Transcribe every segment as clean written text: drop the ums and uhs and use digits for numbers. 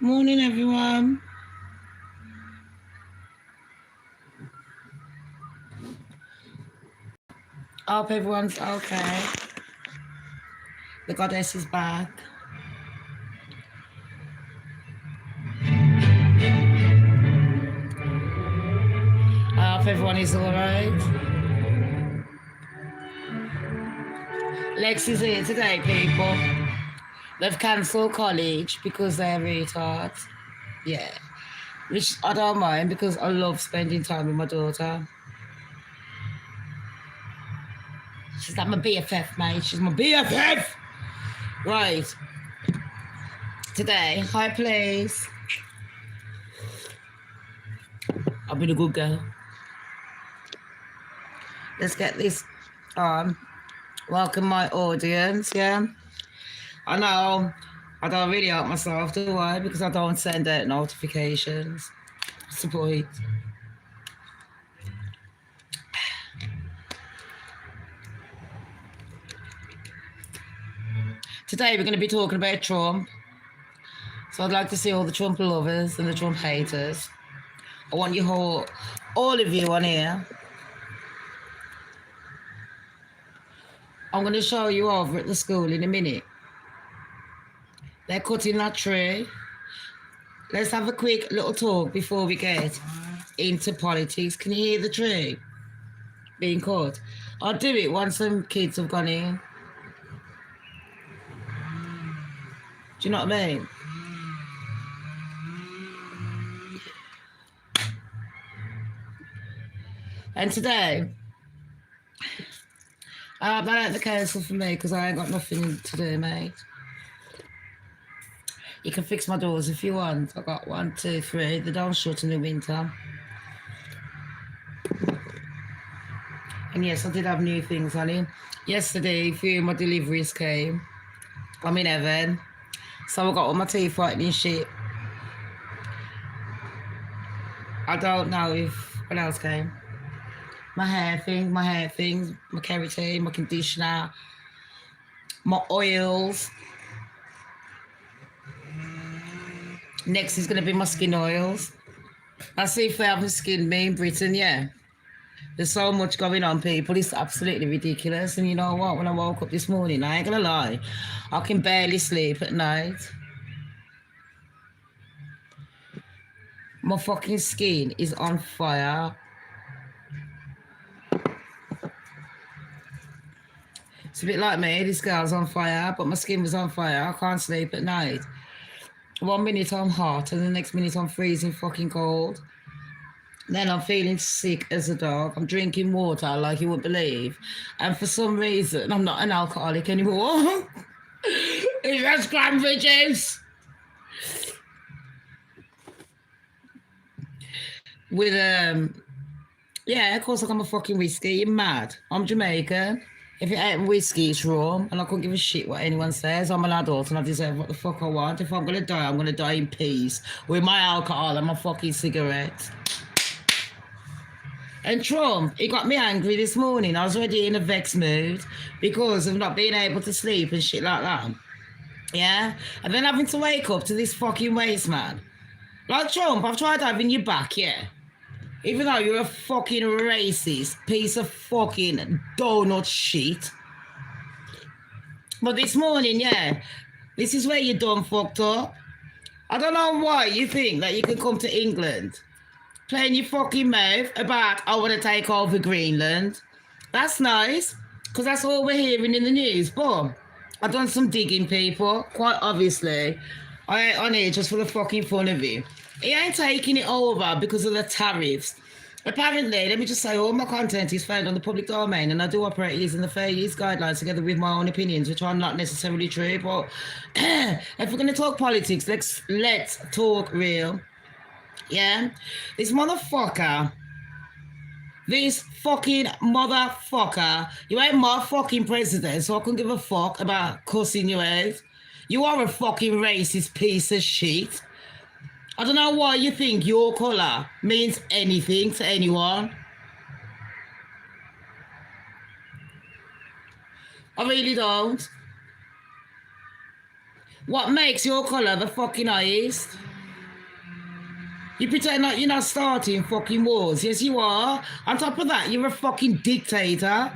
Morning, everyone. Hope everyone's okay. The goddess is back. I hope everyone is all right. Lex is here today, people. They've cancelled college because they're retards. Yeah. Which I don't mind because I love spending time with my daughter. She's like my BFF, mate. She's my BFF. Right. Today, hi, please. I've been a good girl. Let's get this on. Welcome my audience, yeah. I know I don't really help myself, do I? Because I don't send out notifications. What's the point? Today we're going to be talking about Trump. So I'd like to see all the Trump lovers and the Trump haters. I want you all of you on here. I'm going to show you over at the school in a minute. They're cutting that tree. Let's have a quick little talk before we get into politics. Can you hear the tree being cut? I'll do it once some kids have gone in. Do you know what I mean? And today, that ain't the council for me because I ain't got nothing to do, mate. You can fix my doors if you want. I got 1, 2, 3. They don't shut in the winter. And yes, I did have new things on it. Yesterday, a few of my deliveries came. I'm in heaven. So I got all my teeth whitening shit. I don't know if what else came. My hair things, my keratin, my conditioner, my oils. Next is going to be my skin oils. I see if they haven't skinned me in Britain, yeah. There's so much going on, people. It's absolutely ridiculous. And you know what? When I woke up this morning, I ain't going to lie, I can barely sleep at night. My fucking skin is on fire. It's a bit like me. This girl's on fire, but my skin was on fire. I can't sleep at night. 1 minute I'm hot, and the next minute I'm freezing fucking cold. Then I'm feeling sick as a dog. I'm drinking water like you wouldn't believe. And for some reason, I'm not an alcoholic anymore. It's just cranberry juice. With, yeah, of course I got my fucking whiskey. You're mad. I'm Jamaican. If it ain't whiskey, it's rum. And I couldn't give a shit what anyone says. I'm an adult and I deserve what the fuck I want. If I'm going to die, I'm going to die in peace. With my alcohol and my fucking cigarettes. And Trump, he got me angry this morning. I was already in a vexed mood because of not being able to sleep and shit like that. Yeah? And then having to wake up to this fucking waste man. Like Trump, I've tried having you back, yeah? Even though you're a fucking racist piece of fucking donut shit. But this morning, yeah, this is where you done fucked up. I don't know why you think that you can come to England playing your fucking mouth about I want to take over Greenland. That's nice, because that's all we're hearing in the news. But I've done some digging, people. Quite obviously, I ain't on here just for the fucking fun of it. He ain't taking it over because of the tariffs. Apparently, let me just say, all my content is found on the public domain, and I do operate using the fair use guidelines together with my own opinions, which are not necessarily true. But if we're going to talk politics, let's talk real. Yeah? This motherfucker, this fucking motherfucker, you ain't my fucking president, so I couldn't give a fuck about cussing you out. You are a fucking racist piece of shit. I don't know why you think your colour means anything to anyone. I really don't. What makes your colour the fucking highest? You pretend like you're not starting fucking wars. Yes, you are. On top of that, you're a fucking dictator.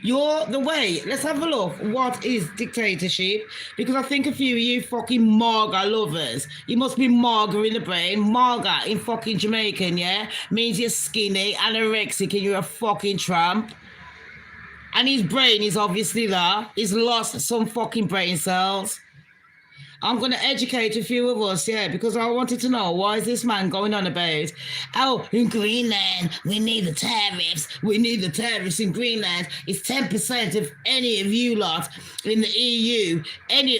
You're the way. Let's have a look. What is dictatorship? Because I think a few of you fucking marga lovers, you must be marga in the brain. Marga in fucking Jamaican, yeah? Means you're skinny, anorexic, and you're a fucking tramp. And his brain is obviously there. He's lost some fucking brain cells. I'm going to educate a few of us, yeah, because I wanted to know, why is this man going on about, oh, in Greenland, we need the tariffs. We need the tariffs in Greenland. It's 10% of any of you lot in the EU.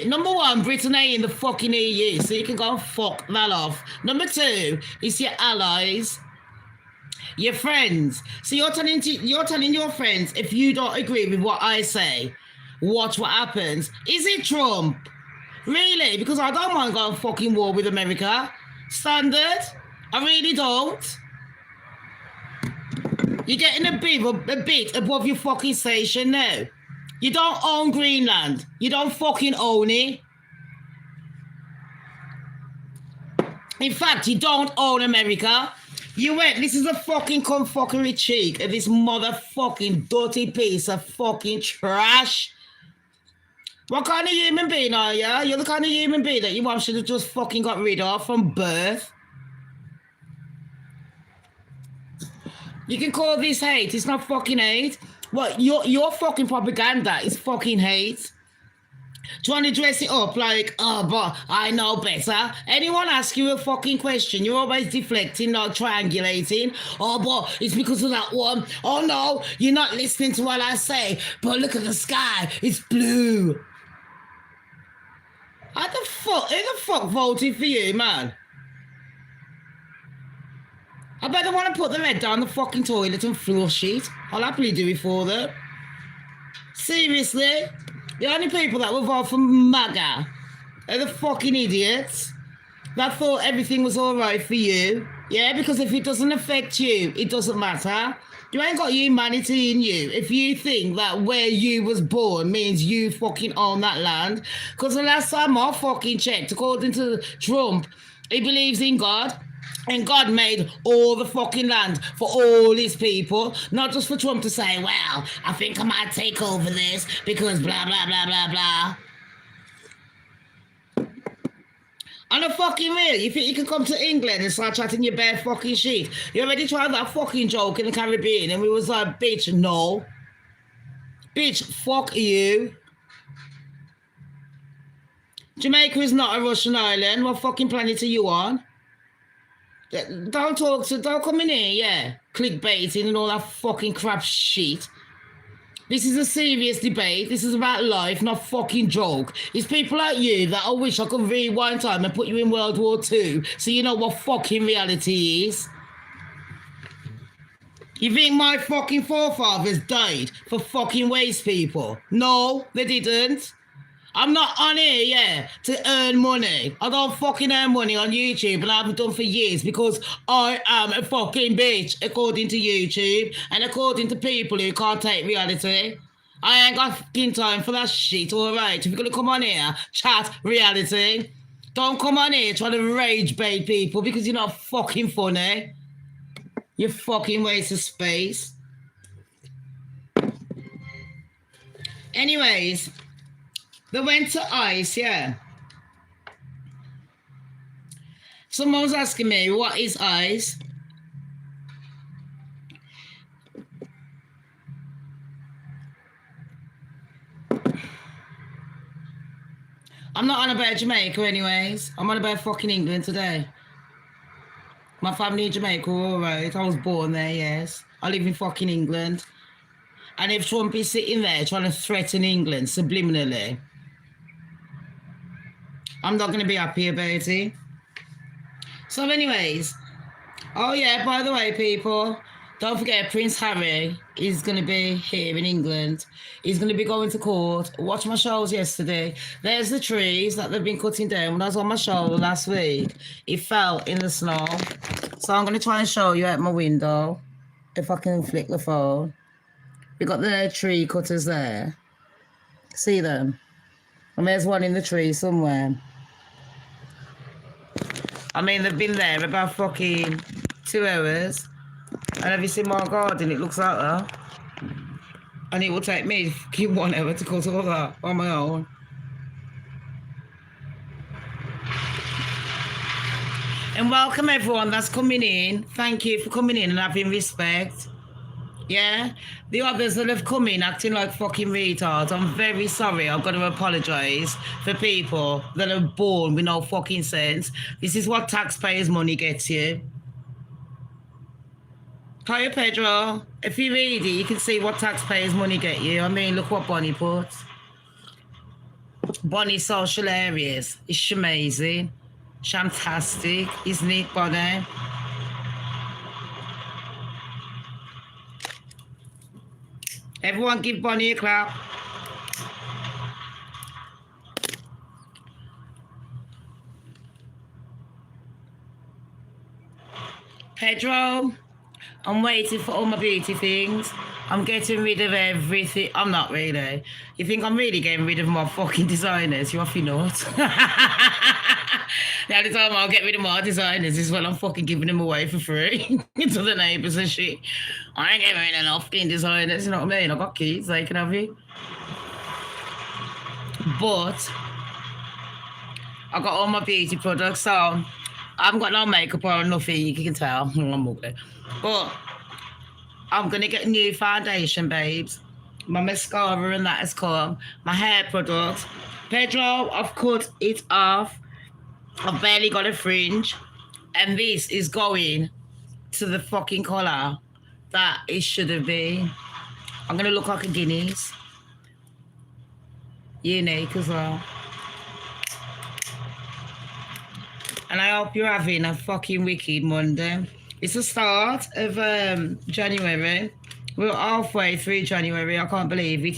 Number one, Britain ain't in the fucking EU, so you can go and fuck that off. Number two, it's your allies. Your friends. So you're telling your friends, if you don't agree with what I say, watch what happens. Is it Trump? Really? Because I don't mind going fucking war with America. Standard. I really don't. You're getting a bit above your fucking station now. You don't own Greenland. You don't fucking own it. In fact, you don't own America. You went, this is a fucking confuckery cheek of this motherfucking dirty piece of fucking trash. What kind of human being are you? You're the kind of human being that your mom should have just fucking got rid of from birth. You can call this hate. It's not fucking hate. What, your fucking propaganda is fucking hate. Trying to dress it up like, oh, but I know better. Anyone ask you a fucking question, you're always deflecting, not triangulating. Oh, but it's because of that one. Oh, no, you're not listening to what I say. But look at the sky. It's blue. Who the fuck voted for you, man? I better want to put the head down the fucking toilet and flush it. I'll happily do it for them. Seriously? The only people that will vote for MAGA are the fucking idiots that thought everything was all right for you. Yeah, because if it doesn't affect you, it doesn't matter. You ain't got humanity in you if you think that where you was born means you fucking own that land. Because the last time I fucking checked, according to Trump, he believes in God. And God made all the fucking land for all his people, not just for Trump to say, well, I think I might take over this because blah, blah, blah, blah, blah. On a fucking real, you think you can come to England and start chatting your bare fucking shit? You already tried that fucking joke in the Caribbean and we was like, bitch, no. Bitch, fuck you. Jamaica is not a Russian island. What fucking planet are you on? Don't come in here, yeah. Clickbaiting and all that fucking crap shit. This is a serious debate. This is about life, not fucking joke. It's people like you that I wish I could rewind time and put you in World War II so you know what fucking reality is. You think my fucking forefathers died for fucking waste people? No, they didn't. I'm not on here, yeah, to earn money. I don't fucking earn money on YouTube, and I haven't done for years because I am a fucking bitch, according to YouTube, and according to people who can't take reality. I ain't got fucking time for that shit, alright? If you're gonna come on here, chat reality. Don't come on here trying to rage bait people because you're not fucking funny. You fucking waste of space. Anyways, they went to ICE, yeah. Someone was asking me, what is ICE? I'm not on about Jamaica anyways. I'm on about fucking England today. My family in Jamaica, all right. I was born there, yes. I live in fucking England. And if Trump is sitting there trying to threaten England subliminally, I'm not going to be happy about it. So anyways, oh yeah, by the way, people, don't forget Prince Harry is going to be here in England. He's going to be going to court. Watch my shows yesterday. There's the trees that they've been cutting down. When I was on my show last week, it fell in the snow. So I'm going to try and show you out my window, if I can flick the phone. We got the tree cutters there. See them? And there's one in the tree somewhere. I mean, they've been there about fucking 2 hours. And have you seen my garden? It looks like that. And it will take me fucking 1 hour to cut all that on my own. And welcome everyone that's coming in. Thank you for coming in and having respect. Yeah? The others that have come in acting like fucking retards, I'm very sorry. I've got to apologise for people that are born with no fucking sense. This is what taxpayers' money gets you. Hiya, Pedro. If you read it, you can see what taxpayers' money get you. I mean, look what Bonnie puts. Bonnie's social areas. It's amazing. Shamtastic, isn't it, Bonnie? Everyone give Bonnie a clap. Pedro, I'm waiting for all my beauty things. I'm getting rid of everything. I'm not really. You think I'm really getting rid of my fucking designers? You off your nuts. The only time I'll get rid of my designers is when I'm fucking giving them away for free to the neighbours and shit. I ain't getting rid of enough fucking designers, you know what I mean? I've got kids, they can have it. But I've got all my beauty products, so I haven't got no makeup or nothing, you can tell. I'm ugly. But I'm going to get new foundation, babes. My mascara and that has come. My hair products. Pedro, I've cut it off. I've barely got a fringe. And this is going to the fucking colour that it should have been. I'm going to look like a Guinness. Unique as well. And I hope you're having a fucking wicked Monday. It's the start of January. We're halfway through January. I can't believe it.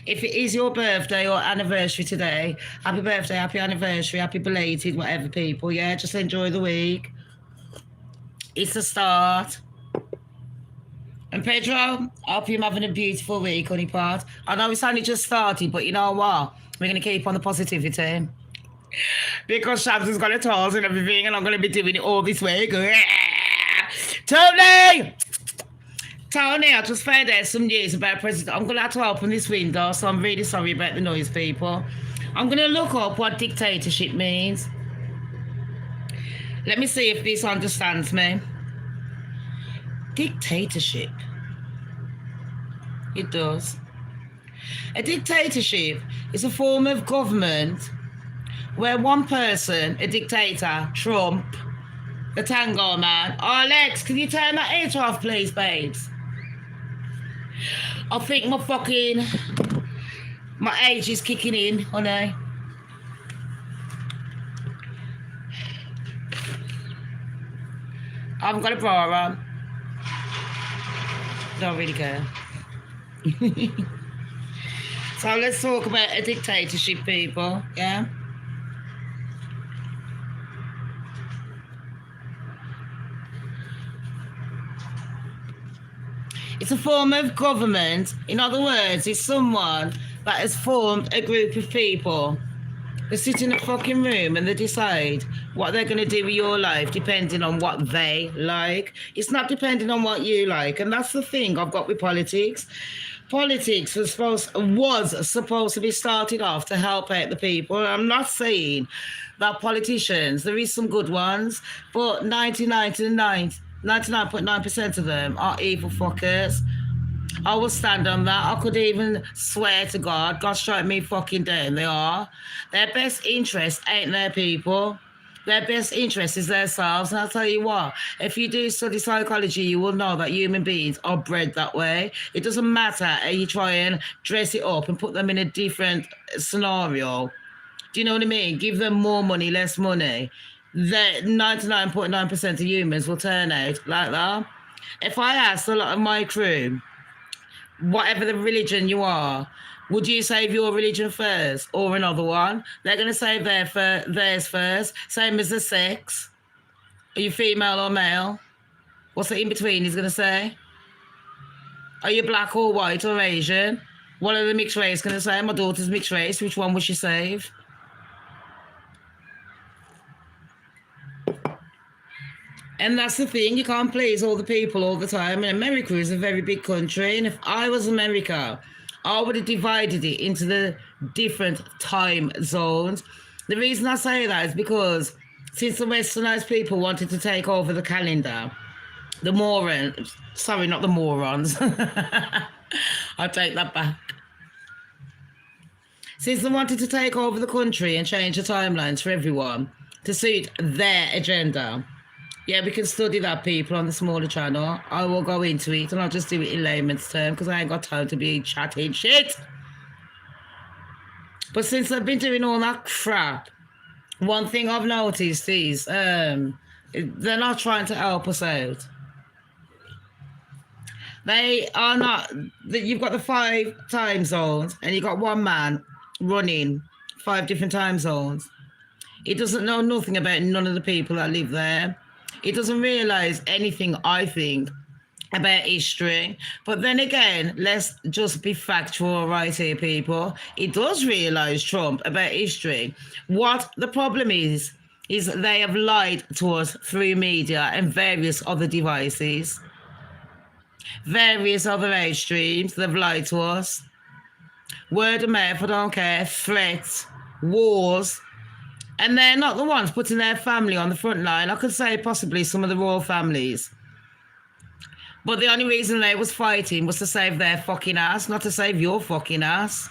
If it is your birthday or anniversary today, happy birthday, happy anniversary, happy belated, whatever, people. Yeah, just enjoy the week. It's the start. And Pedro, I hope you're having a beautiful week, honey pot. I know it's only just started, but you know what? We're going to keep on the positivity. Because Shamz has got a toes and everything, and I'm going to be doing it all this week. Tony, I just found out some news about President. I'm going to have to open this window, so I'm really sorry about the noise, people. I'm going to look up what dictatorship means. Let me see if this understands me. Dictatorship. It does. A dictatorship is a form of government where one person, a dictator, Trump, the tango man. Oh, Alex, can you turn that heater off, please, babes? I think my age is kicking in, honey. I haven't got a bra on. Don't really care. So let's talk about a dictatorship, people, yeah? It's a form of government. In other words, it's someone that has formed a group of people. They sit in a fucking room and they decide what they're going to do with your life depending on what they like. It's not depending on what you like. And that's the thing I've got with politics. Politics was supposed to be started off to help out the people. I'm not saying that politicians, there is some good ones, but 99.9% of them are evil fuckers. I will stand on that. I could even swear to God strike me fucking down. They are. Their best interest ain't their people. Their best interest is themselves. And I'll tell you what, if you do study psychology, you will know that human beings are bred that way. It doesn't matter how you try and dress it up and put them in a different scenario. Do you know what I mean? Give them more money, less money. The 99.9% of humans will turn out like that. If I asked a lot of my crew, whatever the religion you are, would you save your religion first or another one? They're going to save theirs first. Same as the sex. Are you female or male? What's the in between he's going to say? Are you black or white or Asian? What are the mixed race going to say? My daughter's mixed race. Which one would she save? And that's the thing, you can't please all the people all the time. And America is a very big country. And if I was America, I would have divided it into the different time zones. The reason I say that is because since the westernized people wanted to take over the calendar, the morons, sorry, not the morons, I'll take that back. Since they wanted to take over the country and change the timelines for everyone to suit their agenda, yeah, we can study that, people, on the smaller channel. I will go into it and I'll just do it in layman's terms because I ain't got time to be chatting shit. But since I've been doing all that crap, one thing I've noticed is they're not trying to help us out. They are not. You've got the 5 time zones and you've got one man running 5 different time zones. He doesn't know nothing about none of the people that live there. He doesn't realise anything, I think, about history. But then again, let's just be factual right here, people. He does realise, Trump, about history. What the problem is they have lied to us through media and various other devices. Various other age streams, they've lied to us. Word of mouth, I don't care, threats, wars. And they're not the ones putting their family on the front line. I could say possibly some of the royal families. But the only reason they was fighting was to save their fucking ass, not to save your fucking ass.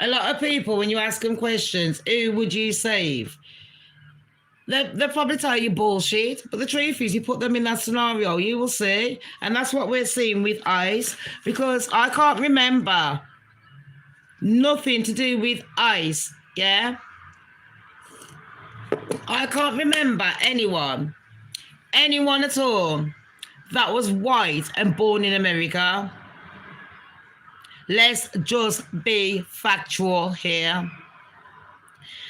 A lot of people, when you ask them questions, who would you save? They'll probably tell you bullshit. But the truth is, you put them in that scenario, you will see. And that's what we're seeing with ICE. Because I can't remember nothing to do with ICE, yeah? I can't remember anyone at all that was white and born in America. Let's just be factual here.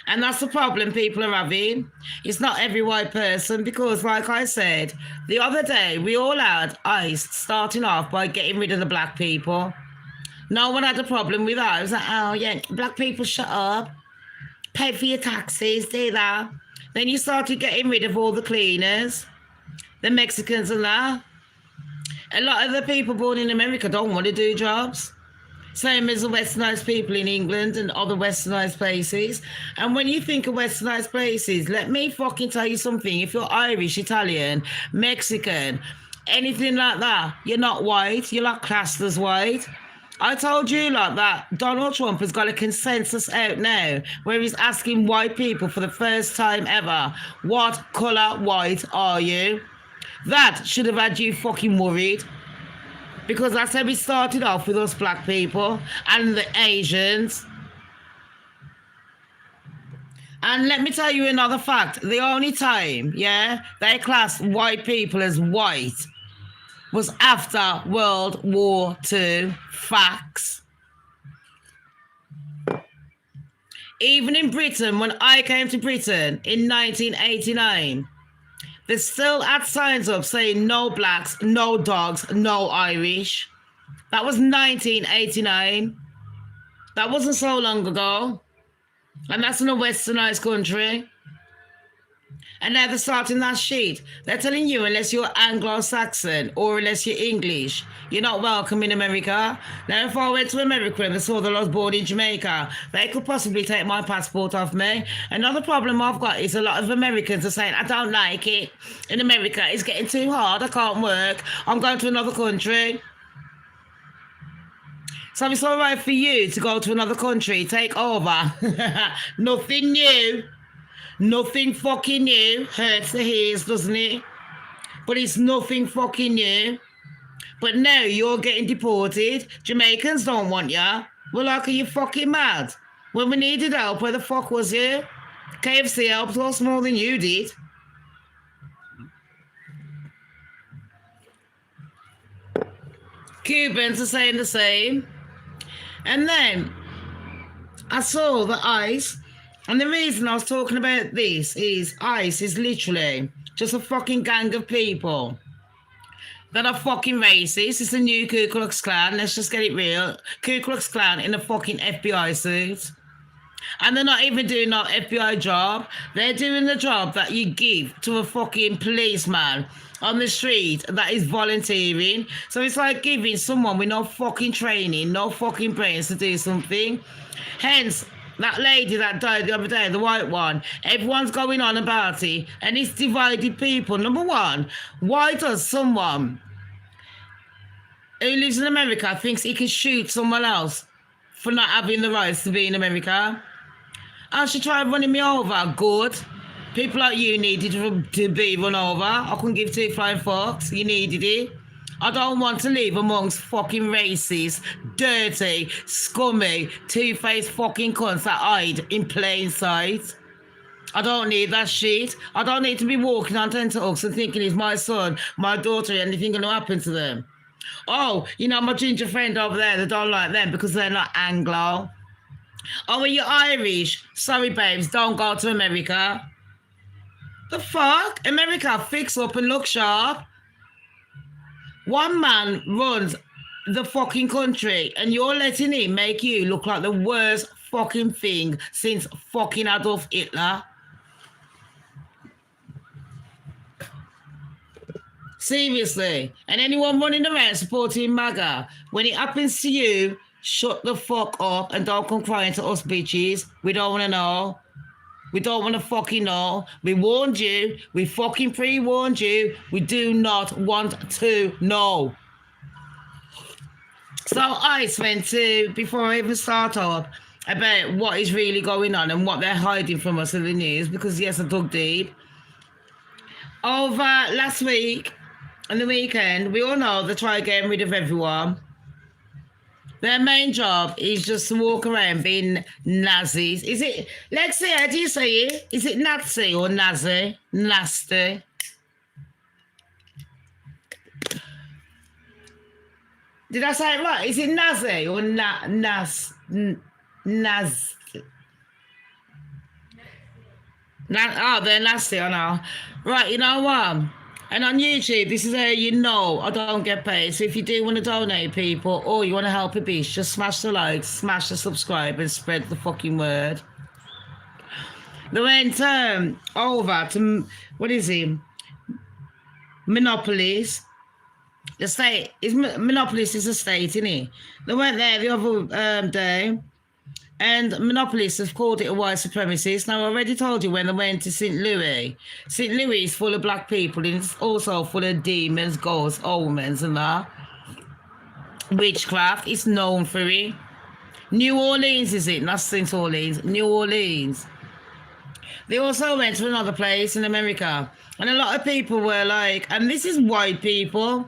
And that's the problem people are having. It's not every white person because, like I said, the other day we all had ICE starting off by getting rid of the black people. No one had a problem with that. It was like, oh, yeah, black people, shut up. Pay for your taxes, do that. Then you started getting rid of all the cleaners, the Mexicans and that. A lot of the people born in America don't want to do jobs. Same as the westernized people in England and other westernized places. And when you think of westernized places, let me fucking tell you something. If you're Irish, Italian, Mexican, anything like that, you're not white. You're not classed as white. I told you like that Donald Trump has got a consensus out now where he's asking white people for the first time ever, what colour white are you? That should have had you fucking worried. Because that's how we started off with us black people and the Asians. And let me tell you another fact. The only time, yeah, they classed white people as white was after World War II. Facts. Even in Britain, when I came to Britain in 1989, they still had signs up saying no blacks, no dogs, no Irish. That was 1989. That wasn't so long ago. And that's in a westernized country. And now they're starting that shit. They're telling you unless you're Anglo-Saxon or unless you're English, you're not welcome in America. Now, if I went to America and they saw that I was born in Jamaica, they could possibly take my passport off me. Another problem I've got is a lot of Americans are saying, I don't like it. In America, it's getting too hard. I can't work. I'm going to another country. So it's all right for you to go to another country, take over. Nothing new. Nothing fucking new. Hurts the ears, doesn't it? But it's nothing fucking new. But now you're getting deported. Jamaicans don't want you. Well, like, are you fucking mad? When we needed help, where the fuck was you? KFC helped us more than you did. Cubans are saying the same. And then I saw the ICE. And the reason I was talking about this is ICE is literally just a fucking gang of people that are fucking racist. It's a new Ku Klux Klan. Let's just get it real. Ku Klux Klan in a fucking FBI suit. And they're not even doing no FBI job. They're doing the job that you give to a fucking policeman on the street that is volunteering. So it's like giving someone with no fucking training, no fucking brains to do something. Hence, that lady that died the other day, the white one, everyone's going on about it, and it's divided people. Number one, why does someone who lives in America thinks he can shoot someone else for not having the rights to be in America? I should try running me over. Good. People like you needed to be run over. I couldn't give two flying fucks. You needed it. I don't want to live amongst fucking racist, dirty, scummy, two-faced fucking cunts that hide in plain sight. I don't need that shit. I don't need to be walking on tenterhooks and thinking it's my son, my daughter, anything going to happen to them. Oh, you know, my ginger friend over there, they don't like them because they're not Anglo. Oh, are you Irish? Sorry, babes, don't go to America. The fuck? America, fix up and look sharp. One man runs the fucking country and you're letting him make you look like the worst fucking thing since fucking Adolf Hitler. Seriously. And anyone running around supporting MAGA, when it happens to you, shut the fuck up and don't come crying to us bitches. We don't want to know. We don't want to fucking know. We warned you. We fucking pre-warned you. We do not want to know. So I spent to, before I even start up, about what is really going on and what they're hiding from us in the news, because yes, I dug deep. Over last week and the weekend, we all know they try getting rid of everyone. Their main job is just to walk around being Nazis. Is it, Lexi, how do you say it? Is it Nazi or Nazi? Nasty. Did I say it right? Is it Nazi or Naz? Oh, they're nasty, I know. Right, you know what? And on YouTube, this is how you know I don't get paid. So if you do want to donate, people, or you want to help a bitch, just smash the like, smash the subscribe, and spread the fucking word. They went over to, what is it? Monopolies. The state, Monopolies is a state, isn't it? They went there the other day. And monopolists have called it a white supremacist. Now, I already told you when they went to St. Louis. St. Louis is full of black people, and it's also full of demons, ghosts, omens, and that. Witchcraft is known for it. New Orleans, is it? Not St. Orleans. New Orleans. They also went to another place in America. And a lot of people were like, and this is white people,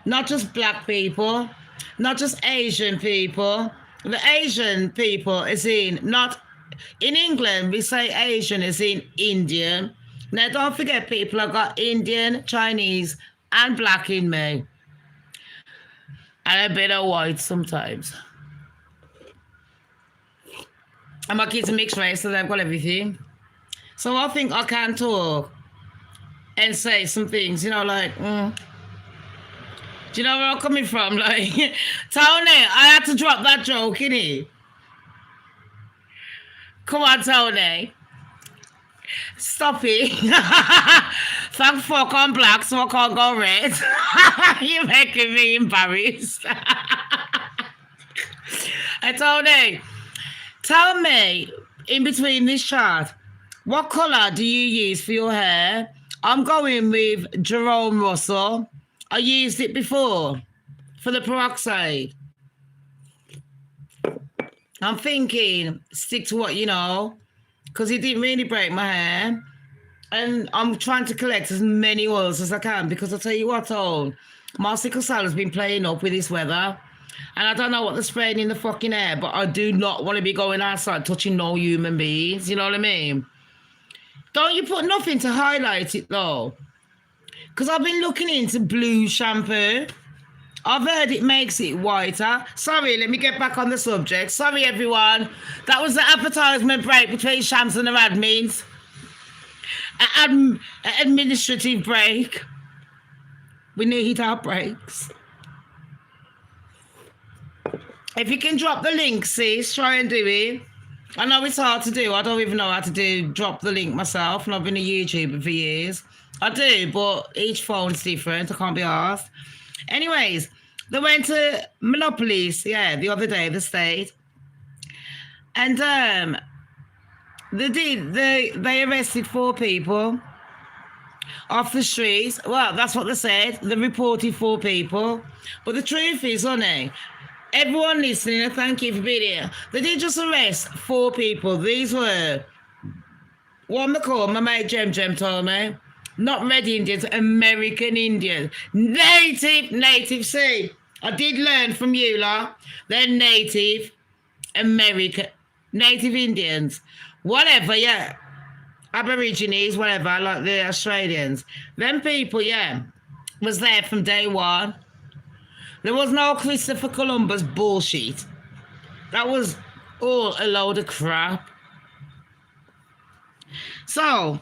not just black people, not just Asian people. The Asian people is in, not in England, we say Asian is in Indian. Now, don't forget, people, I've got Indian, Chinese, and black in me. And a bit of white sometimes. And my kids are mixed race, so they've got everything. So I think I can talk and say some things, you know, like, do you know where I'm coming from? Like, Tony, I had to drop that joke, innit? Come on, Tony. Stop it. Thank fuck I'm black, so I can't go red. You're making me embarrassed. Hey, Tony, tell me, in between this chart, what colour do you use for your hair? I'm going with Jerome Russell. I used it before for the peroxide. I'm thinking, stick to what you know, because it didn't really break my hair. And I'm trying to collect as many oils as I can, because I'll tell you what, my sickle cell has been playing up with this weather. And I don't know what they're spraying in the fucking air, but I do not want to be going outside touching no human beings. You know what I mean? Don't you put nothing to highlight it, though? Because I've been looking into blue shampoo. I've heard it makes it whiter. Sorry, let me get back on the subject. Sorry, everyone. That was the advertisement break between Shamz and the admins. An administrative break. We need our breaks. If you can drop the link, sis, try and do it. I know it's hard to do. I don't even know how to drop the link myself, and I've been a YouTuber for years. I do, but each phone's different. I can't be asked. Anyways, they went to Monopolies, the other day, the state. And they arrested 4 people off the streets. Well, that's what they said. They reported 4 people. But the truth is, honey, everyone listening, and thank you for being here, they did just arrest 4 people. These were, what they call, my mate Jem told me, not red Indians, American Indians. Native, see, I did learn from you lot. They're Native American, Native Indians, whatever, Aborigines, whatever, like the Australians. Them people, was there from day one. There was no Christopher Columbus bullshit. That was all a load of crap. So,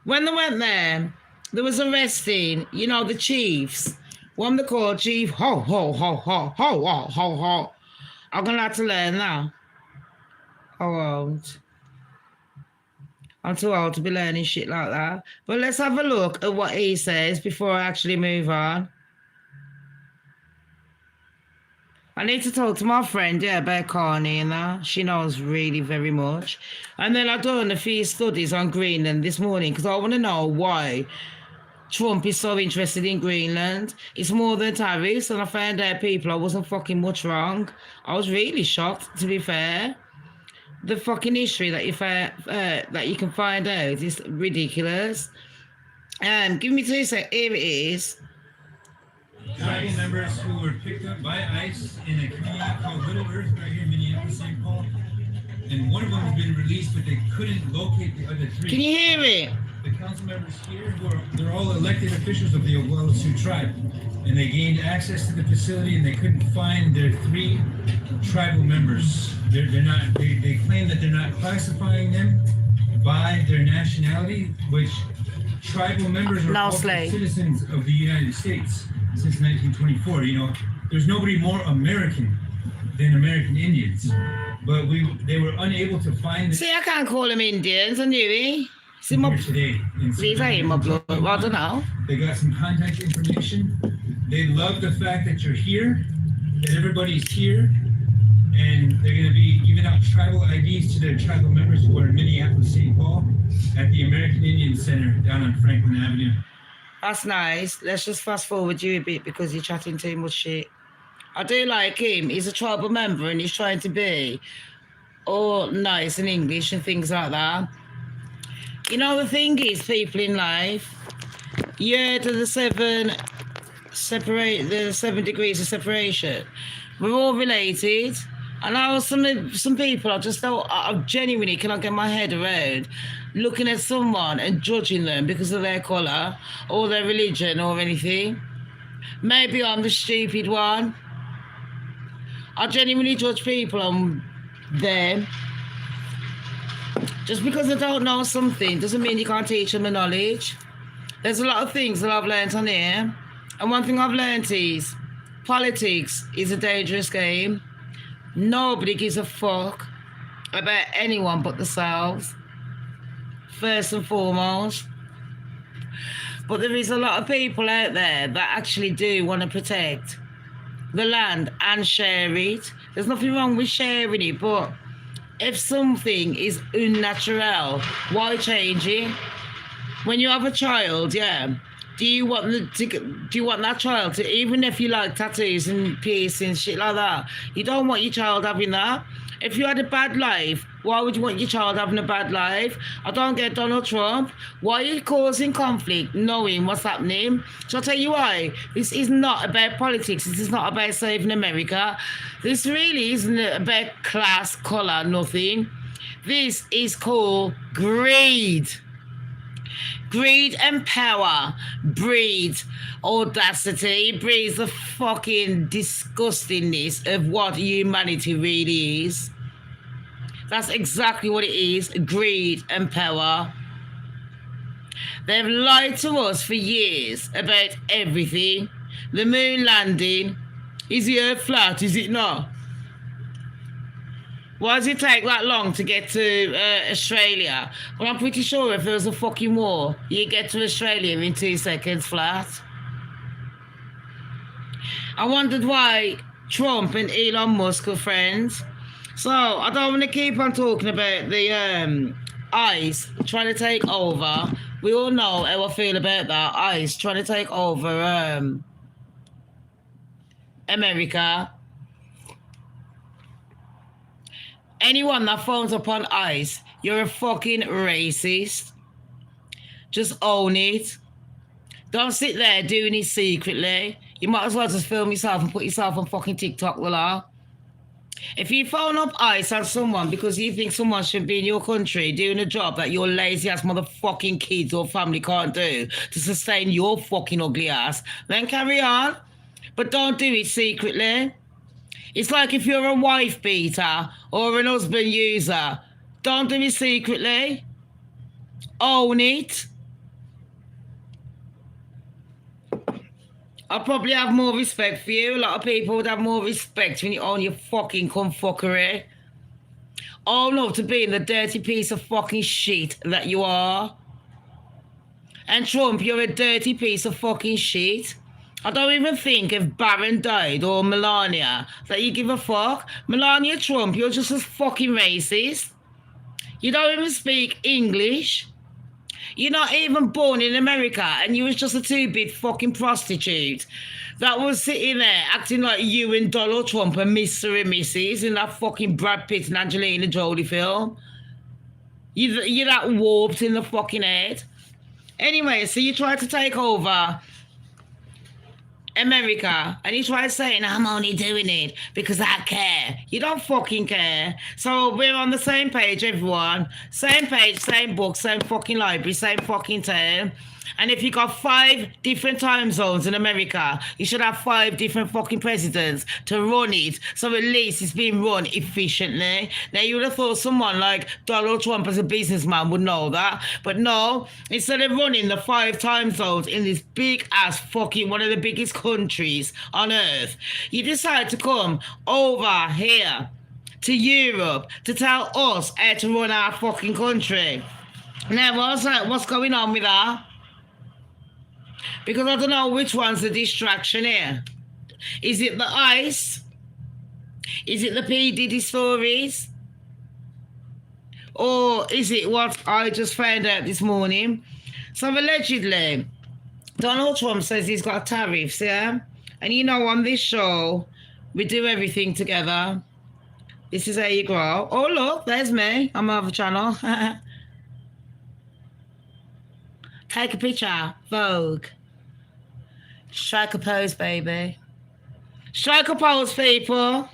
when they went there, there was arresting, the chiefs. One they called Chief Ho, ho, ho, ho, ho, ho, ho, ho. I'm going to have to learn now. How old? I'm too old to be learning shit like that. But let's have a look at what he says before I actually move on. I need to talk to my friend, about Carney and that. She knows really very much. And then I've done a few studies on Greenland this morning because I want to know why Trump is so interested in Greenland. It's more than tariffs, and I found out I wasn't fucking much wrong. I was really shocked, to be fair. The fucking history that you can find out is ridiculous. Give me 2 seconds. Here it is. Tribal members who were picked up by ICE in a community called Little Earth right here in Minneapolis, St. Paul. And one of them has been released, but they couldn't locate the other 3. Can you hear it? The council members here, they're all elected officials of the Oglala Sioux tribe. And they gained access to the facility and they couldn't find their 3 tribal members. They claim that they're not classifying them by their nationality, which tribal members are also citizens of the United States since 1924. There's nobody more American than American Indians. But they were unable to find. See, I can't call them Indians, I knew it. See my today. Please, I hear my blood. Well, I don't know. They got some contact information. They love the fact that you're here, that everybody's here, and they're going to be giving out tribal IDs to their tribal members who are in Minneapolis, St. Paul, at the American Indian Center down on Franklin Avenue. That's nice. Let's just fast forward you a bit because you're chatting too much shit. I do like him. He's a tribal member and he's trying to be all nice and English and things like that. The thing is, people in life, to the 7 degrees of separation. We're all related. I know some people, I genuinely cannot get my head around looking at someone and judging them because of their colour or their religion or anything. Maybe I'm the stupid one. I genuinely judge people on them. Just because I don't know something doesn't mean you can't teach them the knowledge. There's a lot of things that I've learned on here. And one thing I've learned is politics is a dangerous game. Nobody gives a fuck about anyone but themselves, first and foremost. But there is a lot of people out there that actually do want to protect the land and share it. There's nothing wrong with sharing it, but if something is unnatural, why change it? When you have a child, do you want that child to, even if you like tattoos and piercings, shit like that, you don't want your child having that? If you had a bad life, why would you want your child having a bad life? I don't get Donald Trump. Why are you causing conflict knowing what's happening? So I'll tell you why. This is not about politics. This is not about saving America. This really isn't about class, colour, nothing. This is called greed. Greed and power breeds audacity, breeds the fucking disgustingness of what humanity really is. That's exactly what it is, greed and power. They've lied to us for years about everything. The moon landing, is the earth flat, is it not? Why does it take that long to get to Australia? Well, I'm pretty sure if there was a fucking war, you get to Australia in 2 seconds flat. I wondered why Trump and Elon Musk are friends. So I don't want to keep on talking about the ICE trying to take over. We all know how I feel about that. ICE trying to take over America. Anyone that phones up on ICE, you're a fucking racist. Just own it. Don't sit there doing it secretly. You might as well just film yourself and put yourself on fucking TikTok, voila. If you phone up ICE on someone because you think someone should be in your country doing a job that your lazy ass motherfucking kids or family can't do to sustain your fucking ugly ass, then carry on. But don't do it secretly. It's like if you're a wife beater or an husband user, don't do it secretly. Own it. I'd probably have more respect for you. A lot of people would have more respect when you own your fucking cumfuckery. Own up to being the dirty piece of fucking shit that you are. And Trump, you're a dirty piece of fucking shit. I don't even think if Barron died or Melania that you give a fuck. Melania Trump, you're just as fucking racist. You don't even speak English. You're not even born in America and you was just a 2-bit fucking prostitute that was sitting there acting like you and Donald Trump and Mr. and Mrs. in that fucking Brad Pitt and Angelina Jolie film. You're that warped in the fucking head. Anyway, so you tried to take over America and you try saying I'm only doing it because I care. You don't fucking care. So we're on the same page, everyone. Same page, same book, same fucking library, same fucking town. And if you got 5 different time zones in America, you should have 5 different fucking presidents to run it, so at least it's being run efficiently. Now, you would have thought someone like Donald Trump as a businessman would know that, but no, instead of running the 5 time zones in this big-ass fucking one of the biggest countries on earth, you decide to come over here to Europe to tell us how to run our fucking country. Now, what's going on with that? Because I don't know which one's the distraction here. Is it the ICE? Is it the P. Diddy stories? Or is it what I just found out this morning? So allegedly, Donald Trump says he's got tariffs, yeah? And you know, on this show, we do everything together. This is how you grow. Oh, look, there's me on my other channel. Take a picture, Vogue. Strike a pose, baby. Strike a pose, people.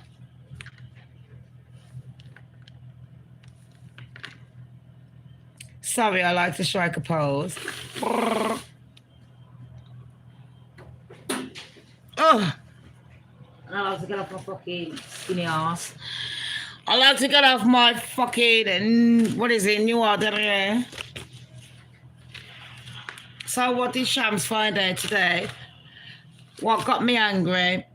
Sorry, I like to strike a pose. Oh. I like to get off my fucking skinny ass. I like to get off my fucking, what is it, New Order. So what did Shamz find out today? What got me angry?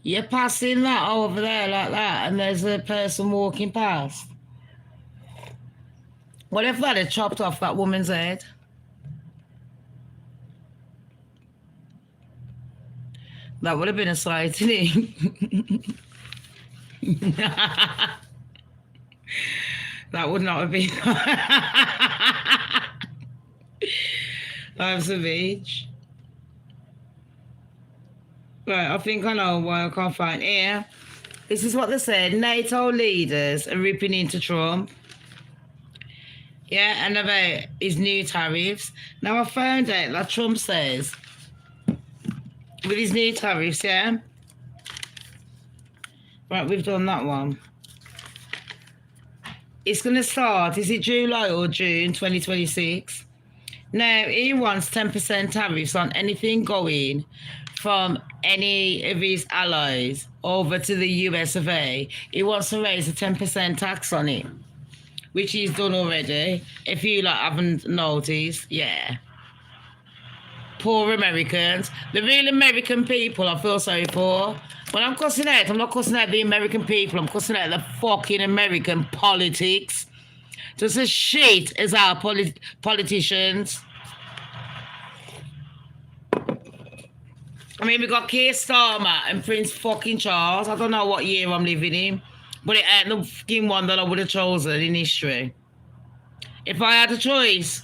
You're passing that over there like that and there's a person walking past. What if that had chopped off that woman's head? That would have been a sighting. That would not have been. I'm savage. Right, I think I know why I can't find here. This is what they said. NATO leaders are ripping into Trump. Yeah, and about his new tariffs. Now I found out that Trump says with his new tariffs, yeah? Right, we've done that one. It's going to start, is it July or June 2026? Now, he wants 10% tariffs on anything going from any of his allies over to the US of A. He wants to raise a 10% tax on it, which he's done already. If you like haven't noticed, yeah. Poor Americans. The real American people I feel sorry for. When I'm cussing out, I'm not cussing out the American people. I'm cussing out the fucking American politics. Just as shit as our politicians. I mean, we got Keir Starmer and Prince fucking Charles. I don't know what year I'm living in, but it ain't the fucking one that I would have chosen in history. If I had a choice,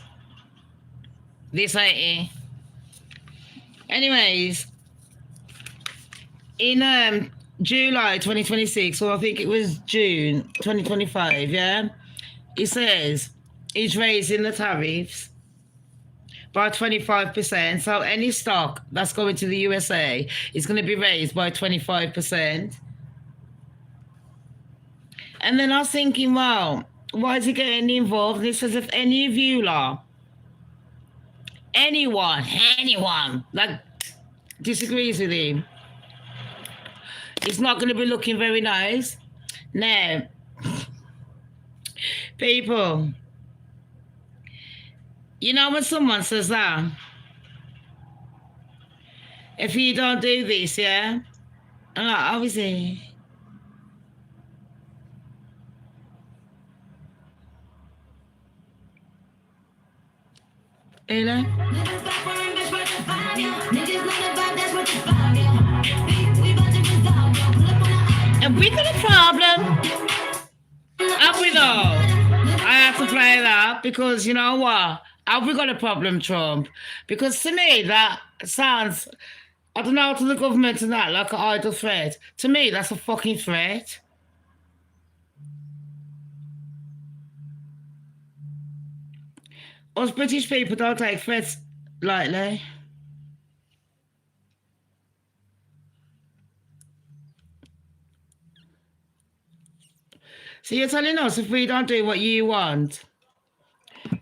this ain't it. Anyways, in July 2026, or I think it was June 2025, yeah, it says he's raising the tariffs by 25%. So any stock that's going to the USA is going to be raised by 25%. And then I was thinking, well, why is he getting involved? This says if any of you lot, anyone, like, disagrees with him, it's not going to be looking very nice. Now, people, you know when someone says that, if you don't do this, yeah, I'm like, obviously. You know? Have we got a problem? Have we though? I have to play that because you know what? Have we got a problem, Trump? Because to me that sounds, I don't know, to the government and that, like an idle threat. To me, that's a fucking threat. Us British people don't take threats lightly. So you're telling us if we don't do what you want,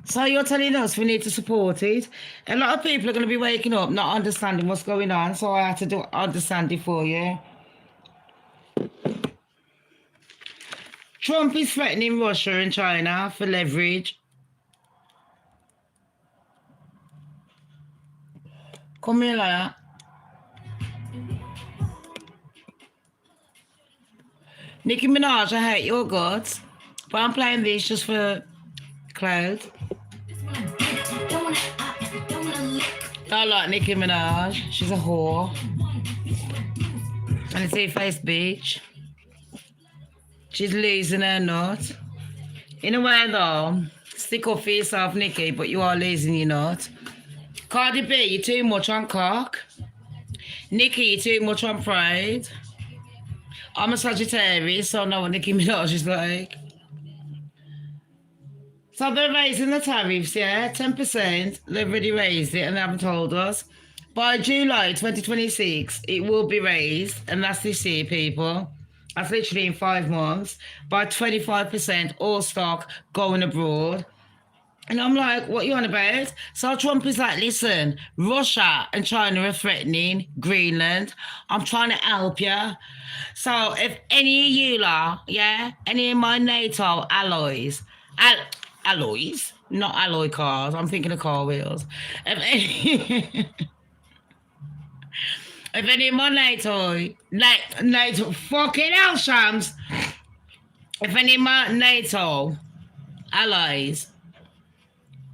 so you're telling us we need to support it. A lot of people are going to be waking up not understanding what's going on, so I have to understand it for you. Trump is threatening Russia and China for leverage. Come here, like that. Nicki Minaj, I hate your guts, but I'm playing this just for cloud. Don't like Nicki Minaj. She's a whore. And a two-faced bitch. She's losing her nut. In a way, though, stick up for yourself, Nicki, but you are losing your nut. Cardi B, you're too much on cock. Nicki, you're too much on pride. I'm a Sagittarius, so I know what Nicki Minaj is like. So they're raising the tariffs, yeah? 10%. They've already raised it and they haven't told us. By July 2026, it will be raised, and that's this year, people. That's literally in 5 months. By 25%, all stock going abroad. And I'm like, what are you on about? So Trump is like, listen, Russia and China are threatening Greenland. I'm trying to help you. So if any of you lot, yeah, any of my NATO alloys, alloys, not alloy cars, I'm thinking of car wheels. If any of my NATO, fucking hell, Shams. If any of my NATO allies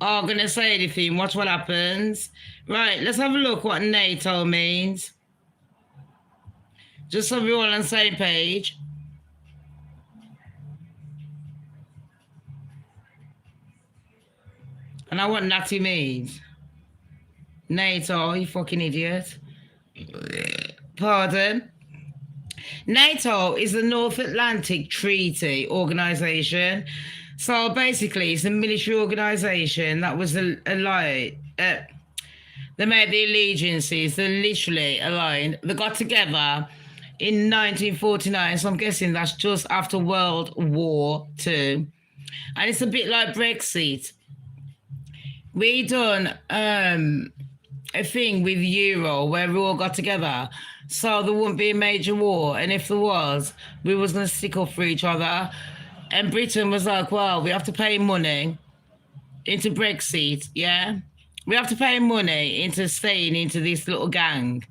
are going to say anything, watch what happens. Right, let's have a look what NATO means. Just so we're all on the same page. And I want NATO means. NATO, you fucking idiot. Pardon? NATO is the North Atlantic Treaty Organization. So basically, it's a military organization that was allied. They made the allegiances, they're literally aligned. They got together in 1949, so I'm guessing that's just after World War II. And it's a bit like Brexit. We done a thing with Euro where we all got together, so there wouldn't be a major war. And if there was, we was going to stick up for each other. And Britain was like, well, we have to pay money into Brexit, yeah? We have to pay money into staying into this little gang.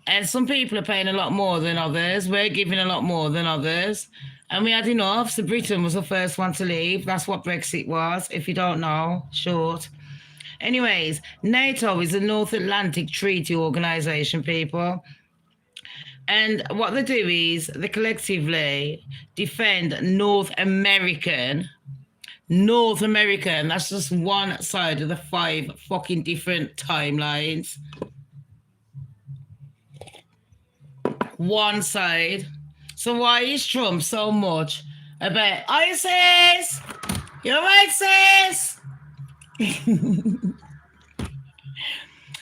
And some people are paying a lot more than others. We're giving a lot more than others. And we had enough. So Britain was the first one to leave. That's what Brexit was, if you don't know, short. Anyways, NATO is the North Atlantic Treaty Organization, people. And what they do is they collectively defend North American. That's just one side of the 5 fucking different timelines. One side. So why is Trump so much about ISIS? You're right, sis.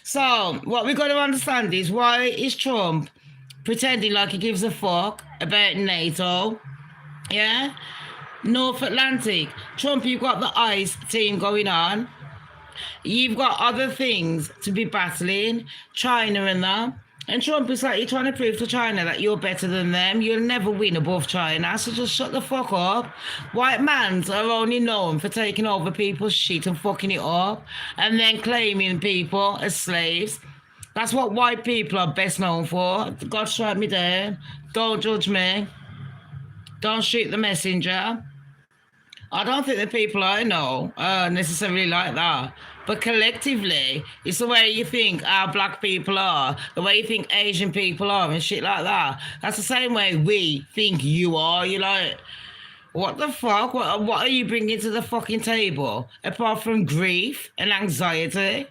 So what we got to understand is, why is Trump pretending like he gives a fuck about NATO? Yeah? North Atlantic. Trump, you've got the ICE team going on. You've got other things to be battling, China and that. And Trump is like, you're trying to prove to China that you're better than them. You'll never win above China, so just shut the fuck up. White mans are only known for taking over people's shit and fucking it up, and then claiming people as slaves. That's what white people are best known for. God strike me down. Don't judge me. Don't shoot the messenger. I don't think the people I know are necessarily like that. But collectively, it's the way you think our black people are, the way you think Asian people are and shit like that. That's the same way we think you are. You're like, what the fuck? What are you bringing to the fucking table? Apart from grief and anxiety?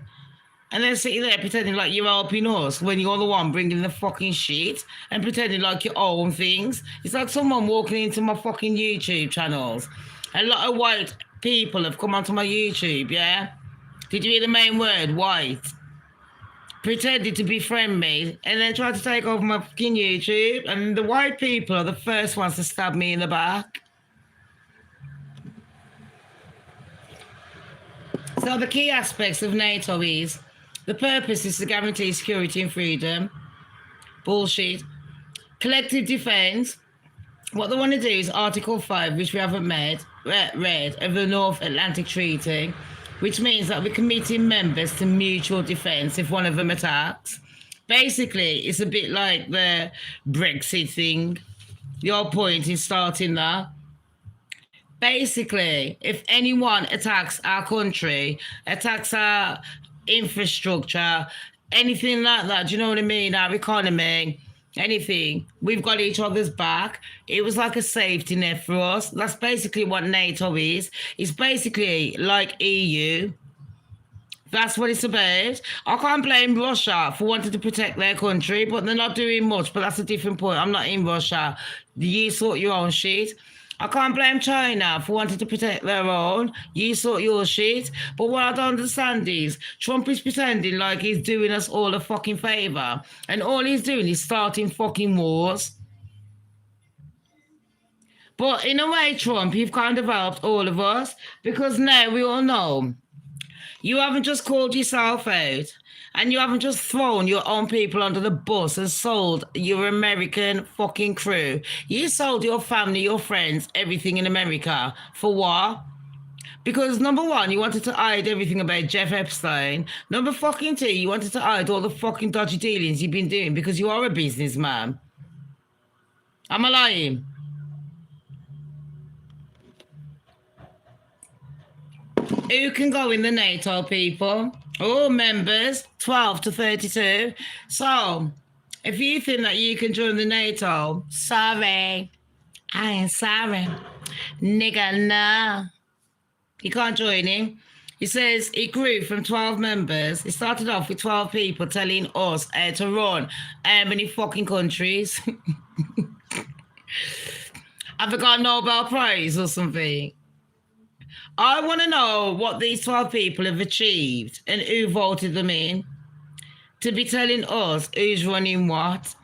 And then sitting there pretending like you're helping us when you're the one bringing the fucking shit and pretending like you own things. It's like someone walking into my fucking YouTube channels. A lot of white people have come onto my YouTube, yeah? Did you hear the main word, white? Pretended to befriend me and then tried to take over my fucking YouTube. And the white people are the first ones to stab me in the back. So the key aspects of NATO is, the purpose is to guarantee security and freedom. Bullshit. Collective defense. What they want to do is Article 5, which we haven't read, of the North Atlantic Treaty, which means that we're committing members to mutual defense if one of them attacks. Basically, it's a bit like the Brexit thing. Your point is starting that. Basically, if anyone attacks our country, attacks our infrastructure, anything like that, do you know what I mean? Our economy, anything, we've got each other's back. It was like a safety net for us. That's basically what NATO is. It's basically like EU. That's what it's about. I can't blame Russia for wanting to protect their country, but they're not doing much. But that's a different point. I'm not in Russia. You sort your own shit. I can't blame China for wanting to protect their own. You sort your shit. But what I don't understand is Trump is pretending like he's doing us all a fucking favor. And all he's doing is starting fucking wars. But in a way, Trump, you've kind of helped all of us, because now we all know you haven't just called yourself out, and you haven't just thrown your own people under the bus and sold your American fucking crew. You sold your family, your friends, everything in America. For what? Because number one, you wanted to hide everything about Jeff Epstein. Number fucking two, you wanted to hide all the fucking dodgy dealings you've been doing because you are a businessman. Am I lying? Who can go in the NATO, people? All members, 12 to 32. So, if you think that you can join the NATO, sorry. I ain't sorry. Nigga, no. You can't join him. He says it grew from 12 members. It started off with 12 people telling us how to run how many fucking countries. Have I got a Nobel Prize or something? I want to know what these 12 people have achieved and who voted them in to be telling us who's running what.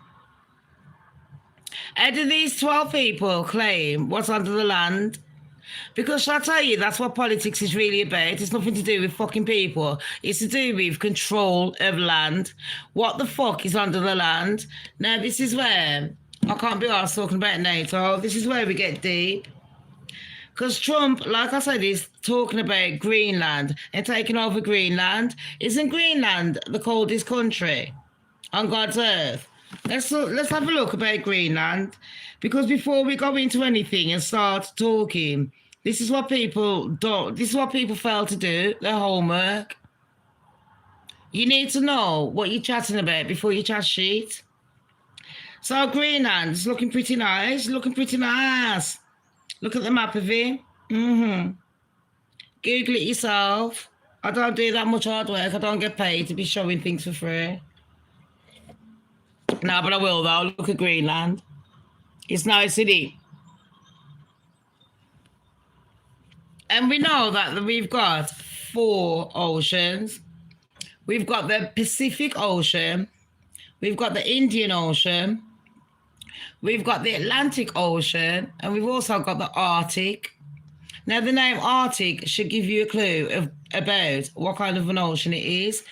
How do these 12 people claim what's under the land? Because shall I tell you, that's what politics is really about. It's nothing to do with fucking people. It's to do with control of land. What the fuck is under the land? Now, this is where I can't be arsed talking about NATO. This is where we get deep. Because Trump, like I said, is talking about Greenland and taking over Greenland. Isn't Greenland the coldest country on God's earth? Let's have a look about Greenland, because before we go into anything and start talking, this is what people don't. This is what people fail to do. Their homework. You need to know what you're chatting about before you chat shit. So Greenland is looking pretty nice. Looking pretty nice. Look at the map of it. Google it yourself. I don't do that much hard work. I don't get paid to be showing things for free. No, but I will though. Look at Greenland. It's nice, isn't it? And we know that we've got 4 oceans. We've got the Pacific Ocean. We've got the Indian Ocean. We've got the Atlantic Ocean. And we've also got the Arctic. Now, the name Arctic should give you a clue about what kind of an ocean it is.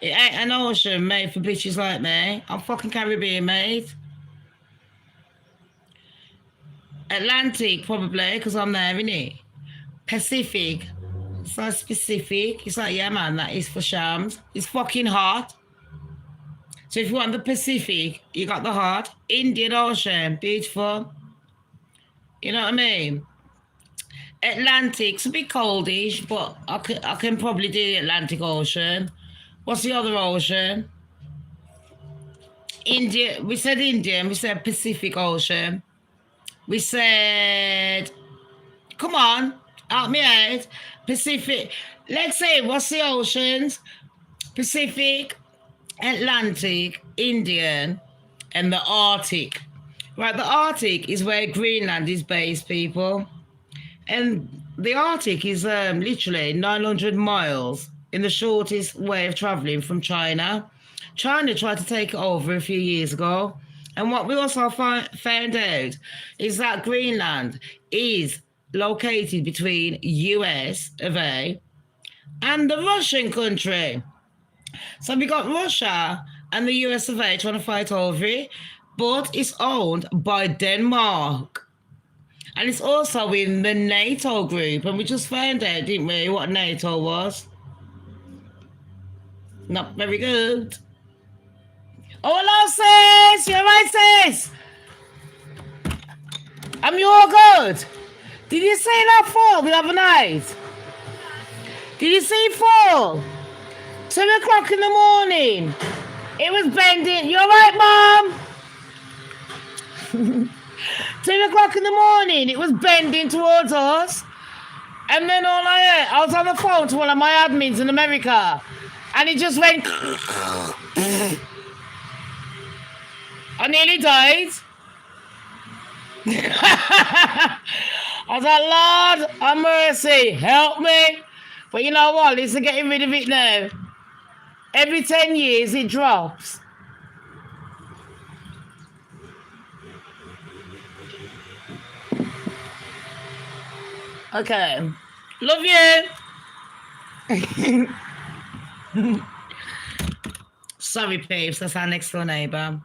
It ain't an ocean made for bitches like me. I'm fucking Caribbean, mate. Atlantic, probably, because I'm there, innit? Pacific. It's so specific. It's like, yeah, man, that is for Shamz. It's fucking hot. So if you want the Pacific, you got the hot. Indian Ocean, beautiful. You know what I mean? Atlantic's a bit coldish, but I can probably do the Atlantic Ocean. What's the other ocean? India. We said Indian. We said Pacific Ocean. We said, come on, help me out. Pacific. Let's say, what's the oceans? Pacific, Atlantic, Indian, and the Arctic. Right, the Arctic is where Greenland is based, people. And the Arctic is literally 900 miles in the shortest way of traveling from China. China tried to take it over a few years ago. And what we also found out is that Greenland is located between US of A and the Russian country. So we got Russia and the US of A trying to fight over it, but it's owned by Denmark. And it's also in the NATO group. And we just found out, didn't we, what NATO was? Not very good. Oh, hello, sis. You're right, sis. You all good? Did you see that fall the other night? Did you see it fall? 2 o'clock in the morning. It was bending. You all right, Mom? 2 o'clock in the morning. It was bending towards us. And then all I heard, I was on the phone to one of my admins in America. And it just went... I nearly died. I was like, Lord, have mercy, help me. But you know what? At least I'm getting rid of it now. Every 10 years, it drops. Okay. Love you. Sorry, peeps. That's our next door neighbour.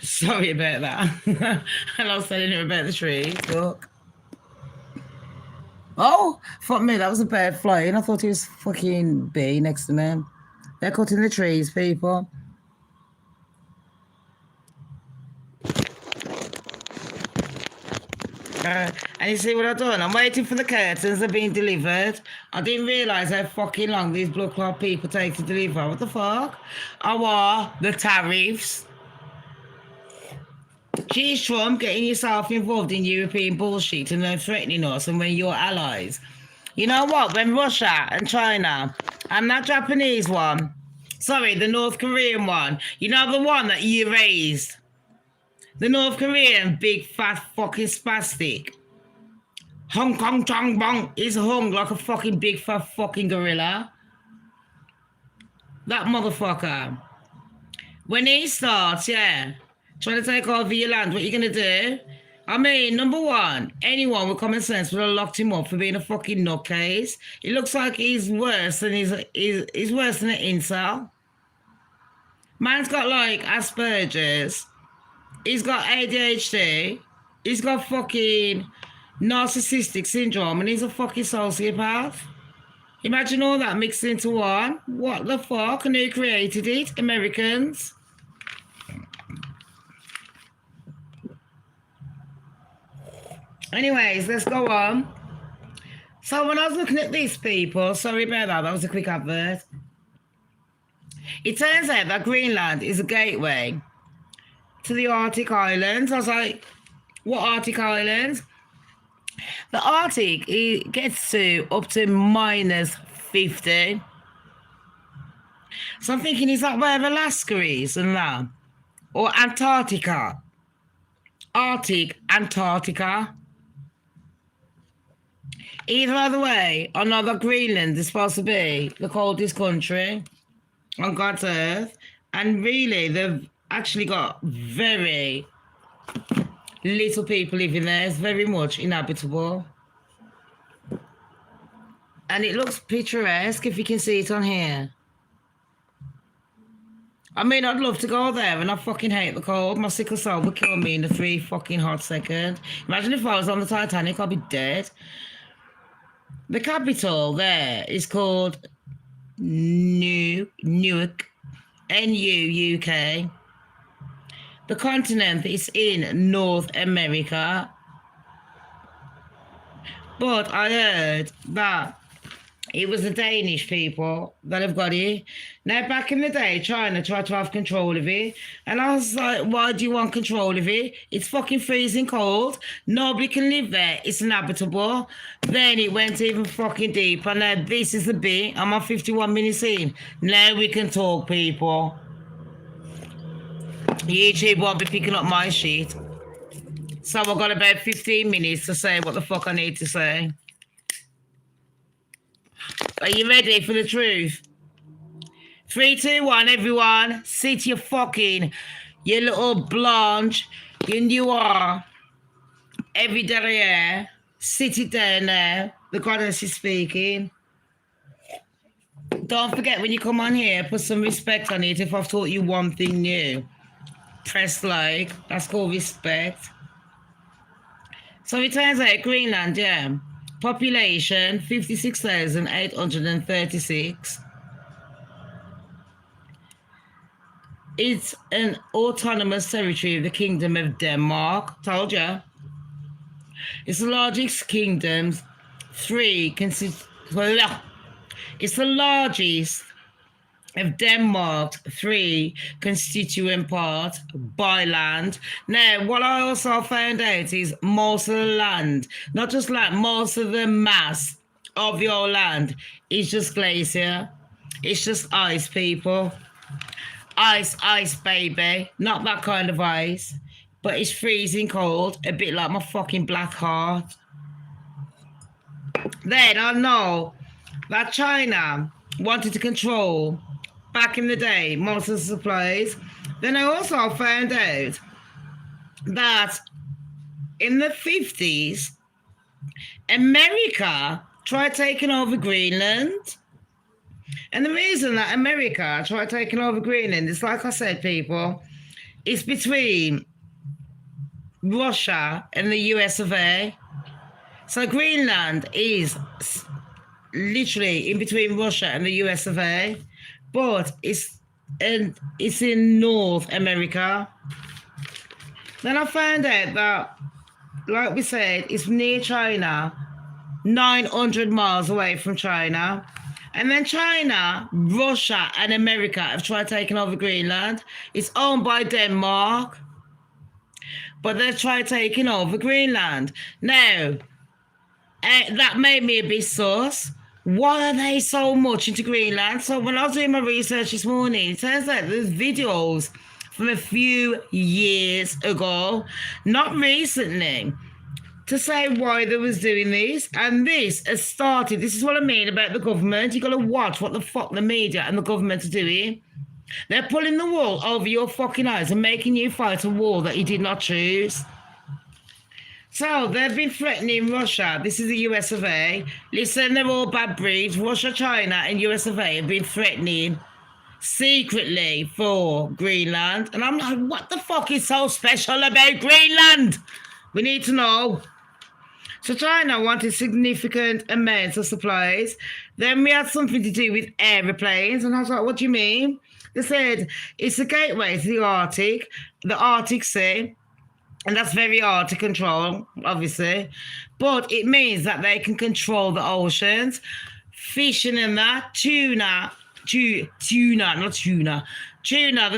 Sorry about that. And I was telling her about the trees. Look. Oh, fuck me. That was a bird flying. I thought it was fucking bee next to me. They're cutting the trees, people. And you see what I've done? I'm waiting for the curtains. They're being delivered. I didn't realise how fucking long these blood clot people take to deliver. What the fuck? The tariffs. Geez, Trump, getting yourself involved in European bullshit and then threatening us and when you're allies. You know what? When Russia and China and that Japanese one, sorry, the North Korean one, you know the one that you raised? The North Korean big fat fucking spastic. Hong Kong Chong Bong is hung like a fucking big fat fucking gorilla. That motherfucker. When he starts, trying to take over your land, what you gonna do? I mean, number one, anyone with common sense would have locked him up for being a fucking nutcase. It looks like he's worse than he's worse than an incel. Man's got like Asperger's. He's got ADHD. He's got fucking narcissistic syndrome and he's a fucking sociopath. Imagine all that mixed into one. What the fuck? And who created it? Americans. Anyways, let's go on. So when I was looking at these people, sorry about that was a quick advert. It turns out that Greenland is a gateway to the Arctic Islands. I was like, what Arctic Islands? The Arctic, it gets to up to -50. So I'm thinking, is that where Alaska is and that? Or Antarctica? Arctic, Antarctica. Either way, I know that Greenland is supposed to be the coldest country on God's earth. And really, they've actually got very little people living there. It's very much inhabitable. And it looks picturesque if you can see it on here. I mean, I'd love to go there and I fucking hate the cold. My sickle cell would kill me in a 3 fucking hot second. Imagine if I was on the Titanic, I'd be dead. The capital there is called Nuuk, N-U-U-K. The continent is in North America. But I heard that it was the Danish people that have got it. Now, back in the day, China tried to have control of it. And I was like, why do you want control of it? It's fucking freezing cold. Nobody can live there. It's inhabitable. Then it went even fucking deeper. Now, this is the bit. I'm on 51 minutes in. Now we can talk, people. YouTube won't be picking up my shit. So I've got about 15 minutes to say what the fuck I need to say. Are you ready for the truth? 3, 2, 1, everyone. Sit your little blanche, you are. Every derriere. Sit it down now. The goddess is speaking. Don't forget when you come on here, put some respect on it if I've taught you one thing new. Press like. That's called respect. So it turns out Greenland, yeah. Population 56,836. It's an autonomous territory of the Kingdom of Denmark. Told ya. It's the largest kingdoms. It's the largest of Denmark's 3 constituent parts by land. Now, what I also found out is most of the land, not just like most of the mass of your land, is just glacier. It's just ice, people. Ice, baby. Not that kind of ice, but it's freezing cold, a bit like my fucking black heart. Then I know that China wanted to control, back in the day, most of the supplies. Then I also found out that in the 50s, America tried taking over Greenland. And the reason that America tried taking over Greenland is, like I said, people, it's between Russia and the US of A. So Greenland is literally in between Russia and the US of A. But it's in North America. Then I found out that, like we said, it's near China, 900 miles away from China. And then China, Russia, and America have tried taking over Greenland. It's owned by Denmark, but they've tried taking over Greenland. Now, that made me a bit sus. Why are they so much into Greenland? So when I was doing my research this morning, it turns out there's videos from a few years ago, not recently, to say why they was doing this. And this has started. This is what I mean about the government. You got to watch what the fuck the media and the government are doing. They're pulling the wool over your fucking eyes and making you fight a war that you did not choose. So they've been threatening Russia. This is the US of A. Listen, they're all bad breeds. Russia, China, and US of A have been threatening secretly for Greenland. And I'm like, what the fuck is so special about Greenland? We need to know. So China wanted significant amounts of supplies. Then we had something to do with aeroplanes. And I was like, what do you mean? They said it's a gateway to the Arctic Sea. And that's very hard to control, obviously. But it means that they can control the oceans. Fishing and that, tuna, the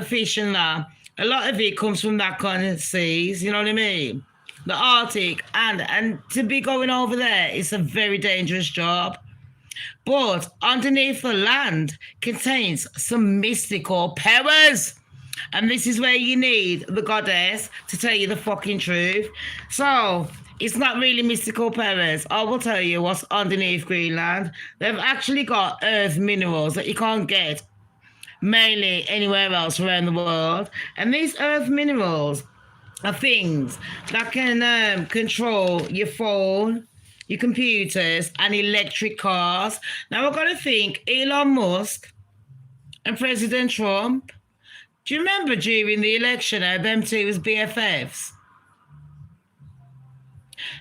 fish and that. A lot of it comes from that kind of seas, you know what I mean? The Arctic, and to be going over there, it's a very dangerous job. But underneath the land contains some mystical powers. And this is where you need the goddess to tell you the fucking truth. So it's not really mystical powers. I will tell you what's underneath Greenland. They've actually got earth minerals that you can't get mainly anywhere else around the world. And these earth minerals are things that can control your phone, your computers, and electric cars. Now, we've got to think Elon Musk and President Trump. Do you remember during the election how them two was BFFs?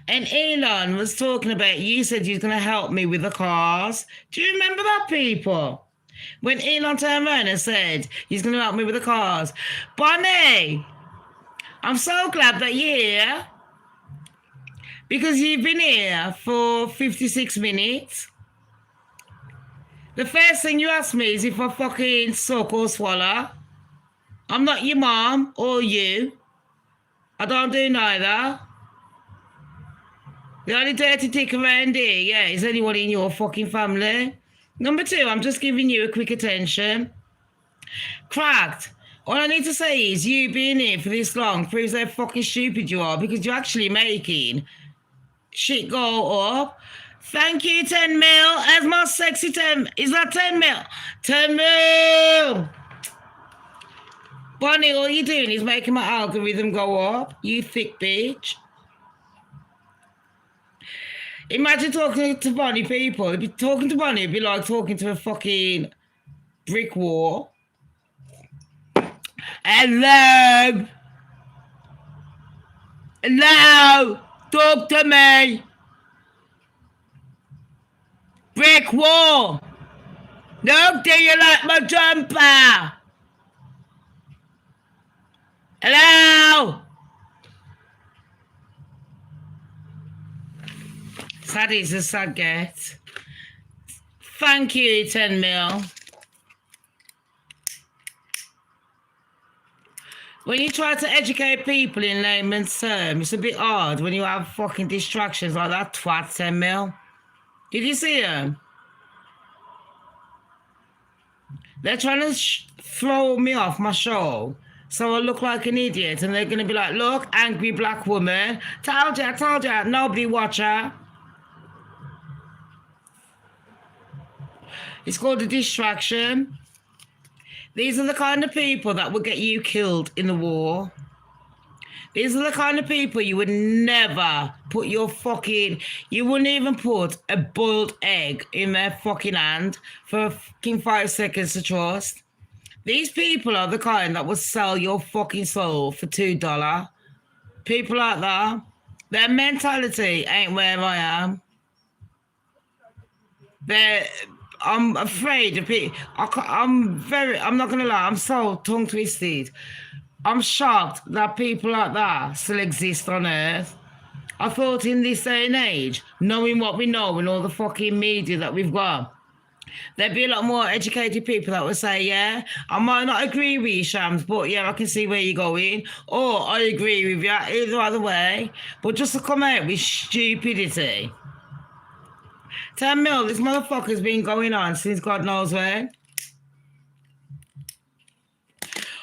And Elon was talking about, you said you was going to help me with the cars. Do you remember that, people? When Elon turned around and said, he's going to help me with the cars. Bonnie, I'm so glad that you're here. Because you've been here for 56 minutes. The first thing you ask me is if I fucking suck or swallow. I'm not your mom or you. I don't do neither. The only dirty dick around here, yeah, is anyone in your fucking family. Number two, I'm just giving you a quick attention. Cracked. All I need to say is you being here for this long proves how fucking stupid you are because you're actually making shit go up. Thank you, 10 mil. As my sexy 10. Is that 10 mil? 10 mil. Bonnie, all you're doing is making my algorithm go up. You thick bitch. Imagine talking to Bonnie people. Talking to Bonnie would be like talking to a fucking brick wall. Hello. Hello. Talk to me. Brick wall. No, do you like my jumper? Hello. Sad is a sad get. Thank you, 10 mil. When you try to educate people in layman's terms, it's a bit hard when you have fucking distractions like that twat 10 mil. Did you see him? They're trying to throw me off my show so I look like an idiot and they're going to be like, look, angry black woman. Told ya, nobody watch her. It's called a distraction. These are the kind of people that will get you killed in the war. These are the kind of people you would never put you wouldn't even put a boiled egg in their fucking hand for fucking 5 seconds to trust. These people are the kind that will sell your fucking soul for $2. People like that, their mentality ain't where I am. I'm afraid of it. I'm not going to lie, I'm so tongue twisted. I'm shocked that people like that still exist on Earth. I thought in this day and age, knowing what we know and all the fucking media that we've got, there'd be a lot more educated people that would say, yeah, I might not agree with you, Shams, but yeah, I can see where you're going. Or I agree with you, either way. But just to come out with stupidity. 10 mil, this motherfucker's been going on since God knows when.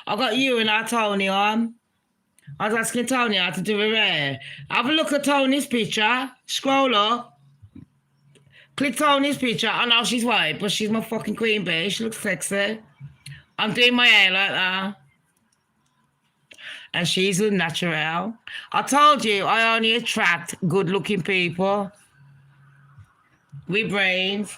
I got you and our Tony on. I was asking Tony how to do her hair. Have a look at Tony's picture. Scroll up. Click Tony's picture. I know she's white, but she's my fucking queen bee. She looks sexy. I'm doing my hair like that. And she's a natural. I told you I only attract good-looking people. With brains.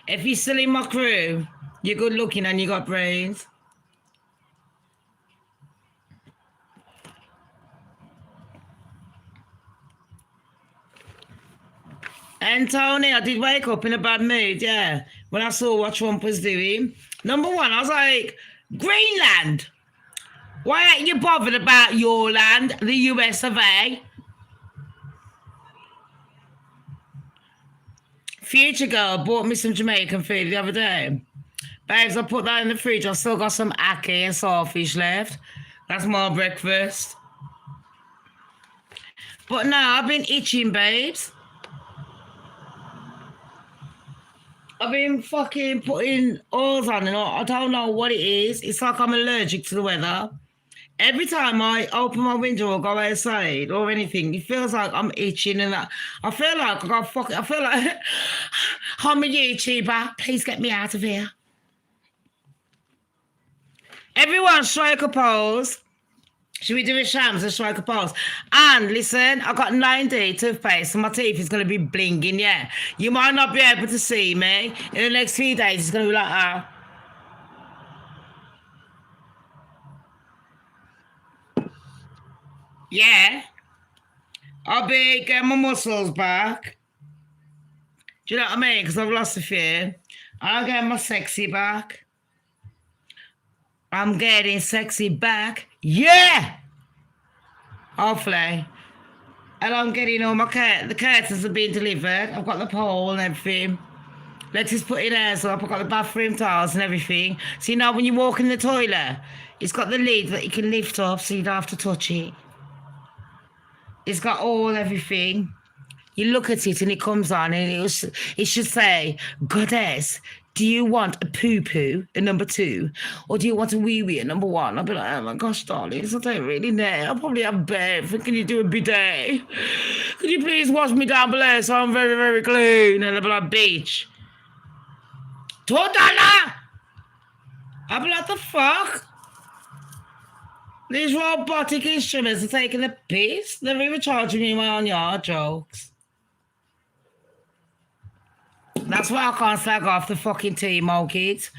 If you're still in my crew, you're good looking and you got brains. And Tony, I did wake up in a bad mood, yeah, when I saw what Trump was doing. Number one, I was like, Greenland. Why ain't you bothered about your land, the US of A? Future girl bought me some Jamaican food the other day. Babes, I put that in the fridge. I've still got some ackee and saltfish left. That's my breakfast. But now I've been itching, babes. I've been fucking putting oils on and I don't know what it is. It's like I'm allergic to the weather. Every time I open my window or go outside or anything, it feels like I'm itching and I feel like I feel like I'm a YouTuber. Please get me out of here. Everyone strike a pose. Should we do a Shamz and strike a pose? And listen, I got 9D toothpaste, so my teeth is going to be blinging, yeah. You might not be able to see me. In the next few days, it's going to be like, yeah. I'll be getting my muscles back. Do you know what I mean? Because I've lost a few. I'll get my sexy back. I'm getting sexy back. Yeah! Hopefully. And I'm getting all my the curtains have been delivered. I've got the pole and everything. Letty's putting hers up. I've got the bathroom tiles and everything. So you know when you walk in the toilet, it's got the lid that you can lift up so you don't have to touch it. It's got everything. You look at it and it comes on and it should say, Goddess, do you want a poo-poo at number 2? Or do you want a wee-wee at number 1? I'll be like, oh my gosh, darlings, I don't really know. I'll probably have both. Can you do a bidet? Could you please wash me down below so I'm very, very clean? And I'll be like, bitch. $2? I'll be like, the fuck? These robotic instruments are taking a piss. They're even charging me my own yard jokes. That's why I can't slag off the fucking Timo kids.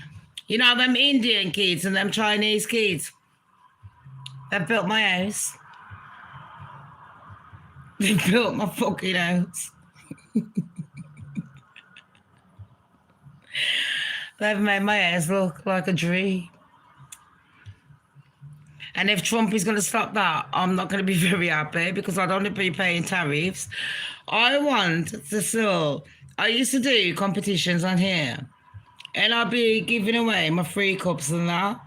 You know, them Indian kids and them Chinese kids. They've built my house. They built my fucking house. They've made my house look like a dream. And if Trump is going to stop that, I'm not going to be very happy because I don't want to be paying tariffs. I want to sell. I used to do competitions on here. And I'll be giving away my free cups and that.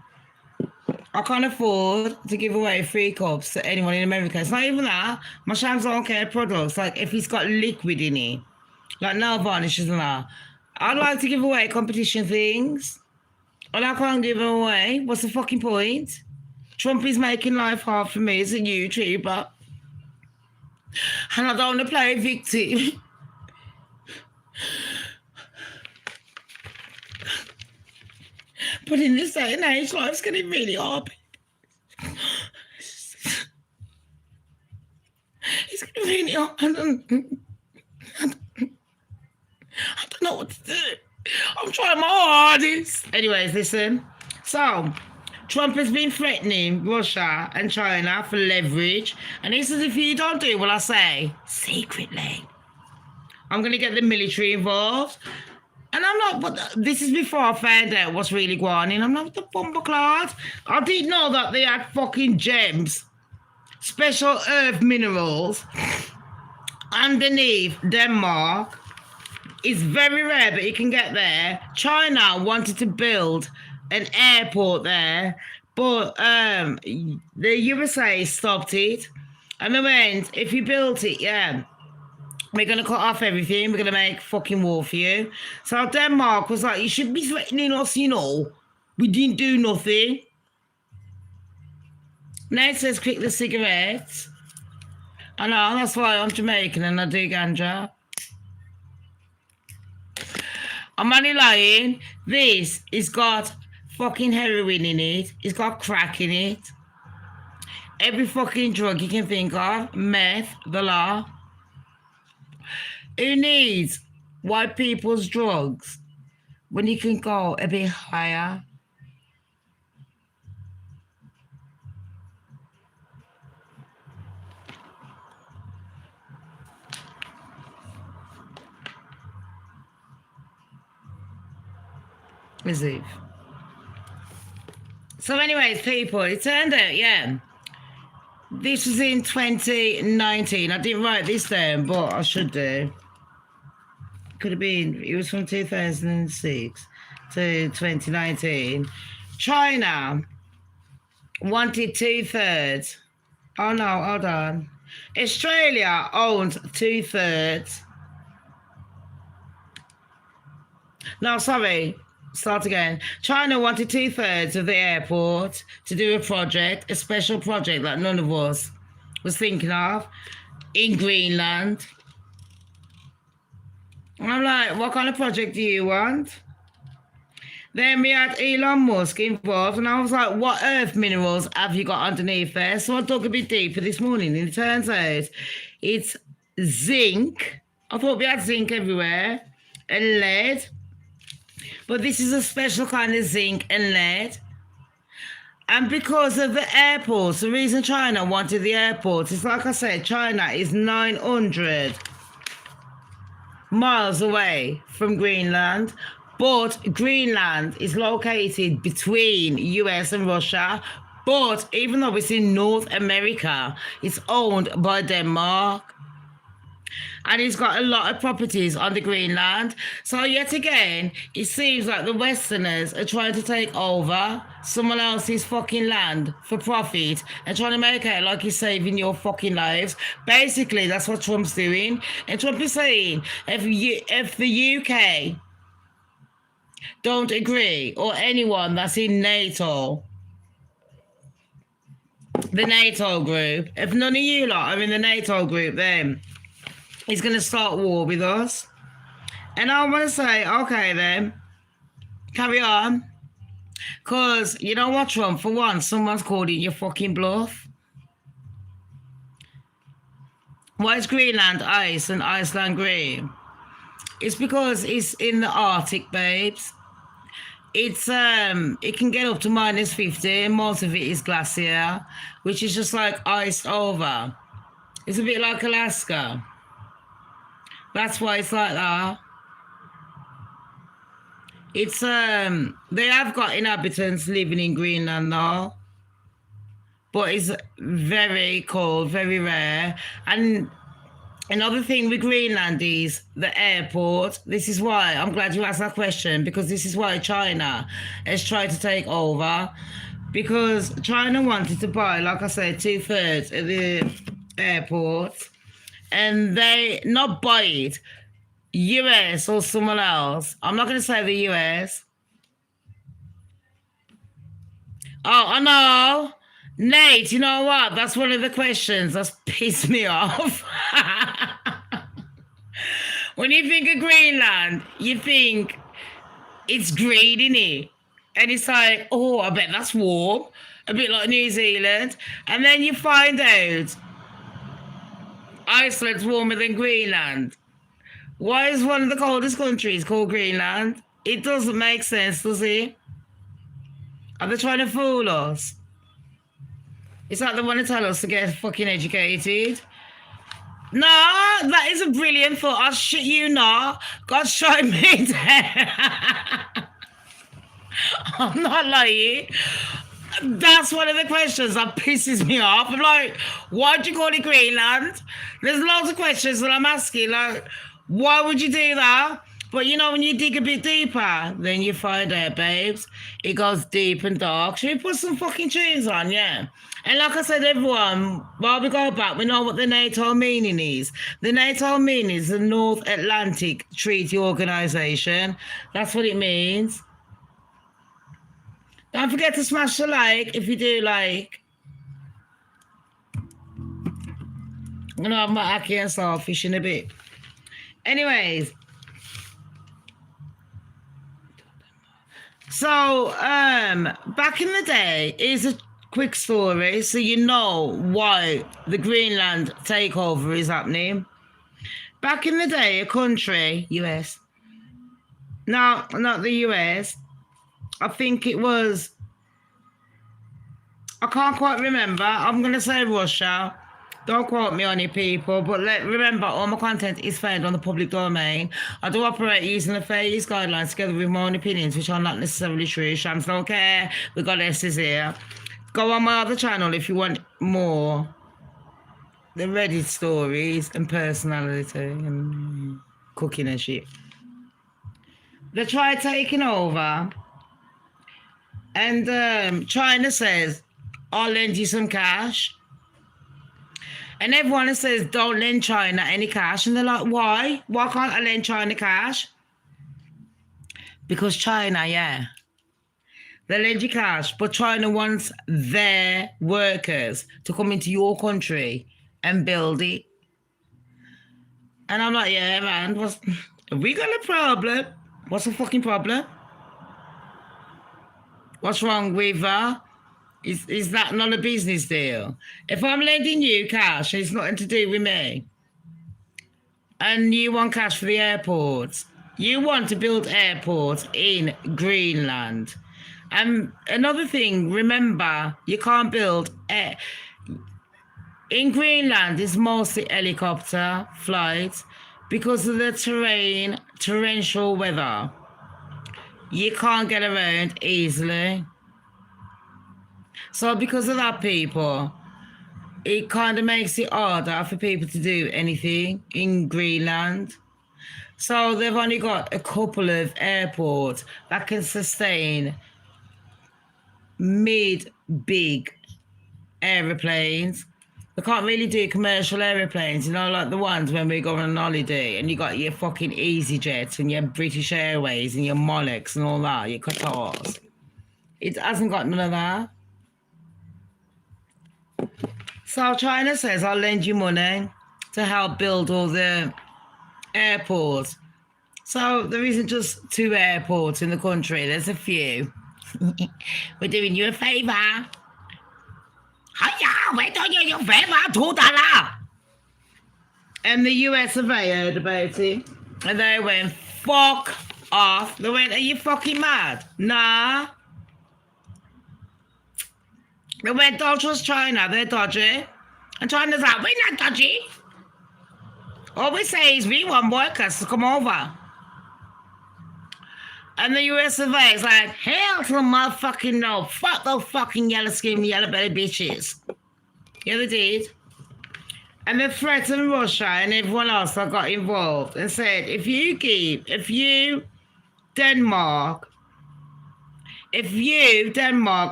I can't afford to give away free cups to anyone in America. It's not even that. My Shamz don't care products. Like if it's got liquid in it. Like nail varnishes and that. I'd like to give away competition things. And I can't give them away. What's the fucking point? Trump is making life hard for me as a YouTuber. And I don't want to play victim. But in this day and age, life's getting really hard. It's getting really hard. I don't know what to do. I'm trying my hardest. Anyways, listen. So, Trump has been threatening Russia and China for leverage. And he says, if you don't do what I say, secretly, I'm going to get the military involved. And I'm not, but this is before I found out what's really going on. I'm not the bumperclad. I didn't know that they had fucking gems, special earth minerals, underneath Denmark. It's very rare, but you can get there. China wanted to build an airport there, but the USA stopped it. And they went, if you built it, yeah, we're going to cut off everything. We're going to make fucking war for you. So Denmark was like, you should be threatening us, you know. We didn't do nothing. Now it says quit the cigarettes. I know, that's why I'm Jamaican and I do ganja. I'm only lying. This has got fucking heroin in it. It's got crack in it. Every fucking drug you can think of. Meth, the law. Who needs white people's drugs when you can go a bit higher? Christmas Eve. So anyways, people, it turned out, yeah, this was in 2019. I didn't write this down, but I should do. Could have been, it was from 2006 to 2019. China wanted 2/3. Oh no, hold on. Australia owns 2/3. No, sorry. Start again. China wanted 2/3 of the airport to do a project, a special project that none of us was thinking of, in Greenland. I'm like, what kind of project do you want? Then we had Elon Musk involved, and I was like, what earth minerals have you got underneath there? So I dug a bit deeper this morning, and it turns out it's zinc. I thought we had zinc everywhere, and lead. But this is a special kind of zinc and lead. And because of the airports, the reason China wanted the airports is, like I said, China is 900 miles away from Greenland. But Greenland is located between US and Russia. But even though it's in North America, it's owned by Denmark. And he's got a lot of properties on the Greenland. So yet again, it seems like the Westerners are trying to take over someone else's fucking land for profit and trying to make it like he's saving your fucking lives. Basically, that's what Trump's doing. And Trump is saying, if the UK don't agree, or anyone that's in NATO, the NATO group, if none of you lot are in the NATO group, then he's going to start war with us. And I want to say, okay then, carry on. Because, you know what, Trump, for once, someone's called it your fucking bluff. Why is Greenland ice and Iceland green? It's because it's in the Arctic, babes. It's it can get up to -50, and most of it is glacier, which is just like iced over. It's a bit like Alaska. That's why it's like that. It's they have got inhabitants living in Greenland now, but it's very cold, very rare. And another thing with Greenland is the airport. This is why I'm glad you asked that question, because this is why China has tried to take over, because China wanted to buy, like I said, 2/3 of the airport. And they not buy it, US or someone else. I'm not going to say the US. Oh, I know. Nate, you know what? That's one of the questions that's pissed me off. When you think of Greenland, you think it's green, innit? And it's like, oh, I bet that's warm. A bit like New Zealand. And then you find out Iceland's warmer than Greenland. Why is one of the coldest countries called Greenland? It doesn't make sense, does it? Are they trying to fool us? It's like they want to tell us to get fucking educated. No, that is a brilliant thought. I shit you not. God showed me that. I'm not lying. That's one of the questions that pisses me off. I'm like, why do you call it Greenland? There's lots of questions that I'm asking, like, why would you do that? But you know, when you dig a bit deeper, then you find out, babes, it goes deep and dark. Should we put some fucking tunes on? Yeah. And like I said, everyone, while we go back, we know what the NATO meaning is. The NATO meaning is the North Atlantic Treaty Organization. That's what it means. Don't forget to smash the like if you do like. I'm going to have my ackee and starfish in a bit. Anyways. So, back in the day, is a quick story so you know why the Greenland takeover is happening. Back in the day, a country, US. No, not the US. I think it was, I can't quite remember. I'm going to say Russia. Don't quote me on it, people, but remember, all my content is found on the public domain. I do operate using the fair use guidelines together with my own opinions, which are not necessarily true. Shamz don't care. We got S's here. Go on my other channel if you want more. The Reddit stories and personality and cooking and shit. They tried taking over, and China says, I'll lend you some cash. And everyone says, don't lend China any cash. And they're like, why? Why can't I lend China cash? Because China, yeah. They lend you cash, but China wants their workers to come into your country and build it. And I'm like, yeah, man, have we got a problem? What's the fucking problem? What's wrong with her? Is that not a business deal? If I'm lending you cash, it's nothing to do with me. And you want cash for the airports. You want to build airports in Greenland. And another thing, remember, you can't build in Greenland. It's mostly helicopter flights because of the torrential weather. You can't get around easily. So because of that, people, it kind of makes it harder for people to do anything in Greenland. So they've only got a couple of airports that can sustain mid-big aeroplanes. They can't really do commercial aeroplanes, you know, like the ones when we go on holiday and you got your fucking EasyJets and your British Airways and your Monarchs and all that, your Qatars. It hasn't got none of that. So China says, I'll lend you money to help build all the airports. So there isn't just 2 airports in the country, there's a few. We're doing you a favour. Hiya, we're doing you a favour, $2. And the US have heard about it. And they went, fuck off. They went, are you fucking mad? Nah. They went, don't trust China, they're dodgy. And China's like, we're not dodgy. All we say is we want workers to come over. And the US of A is like, hell to the motherfucking no. Fuck those fucking yellow skin, yellow belly bitches. Yeah, they did. And they threatened Russia and everyone else that got involved and said, if you, Denmark,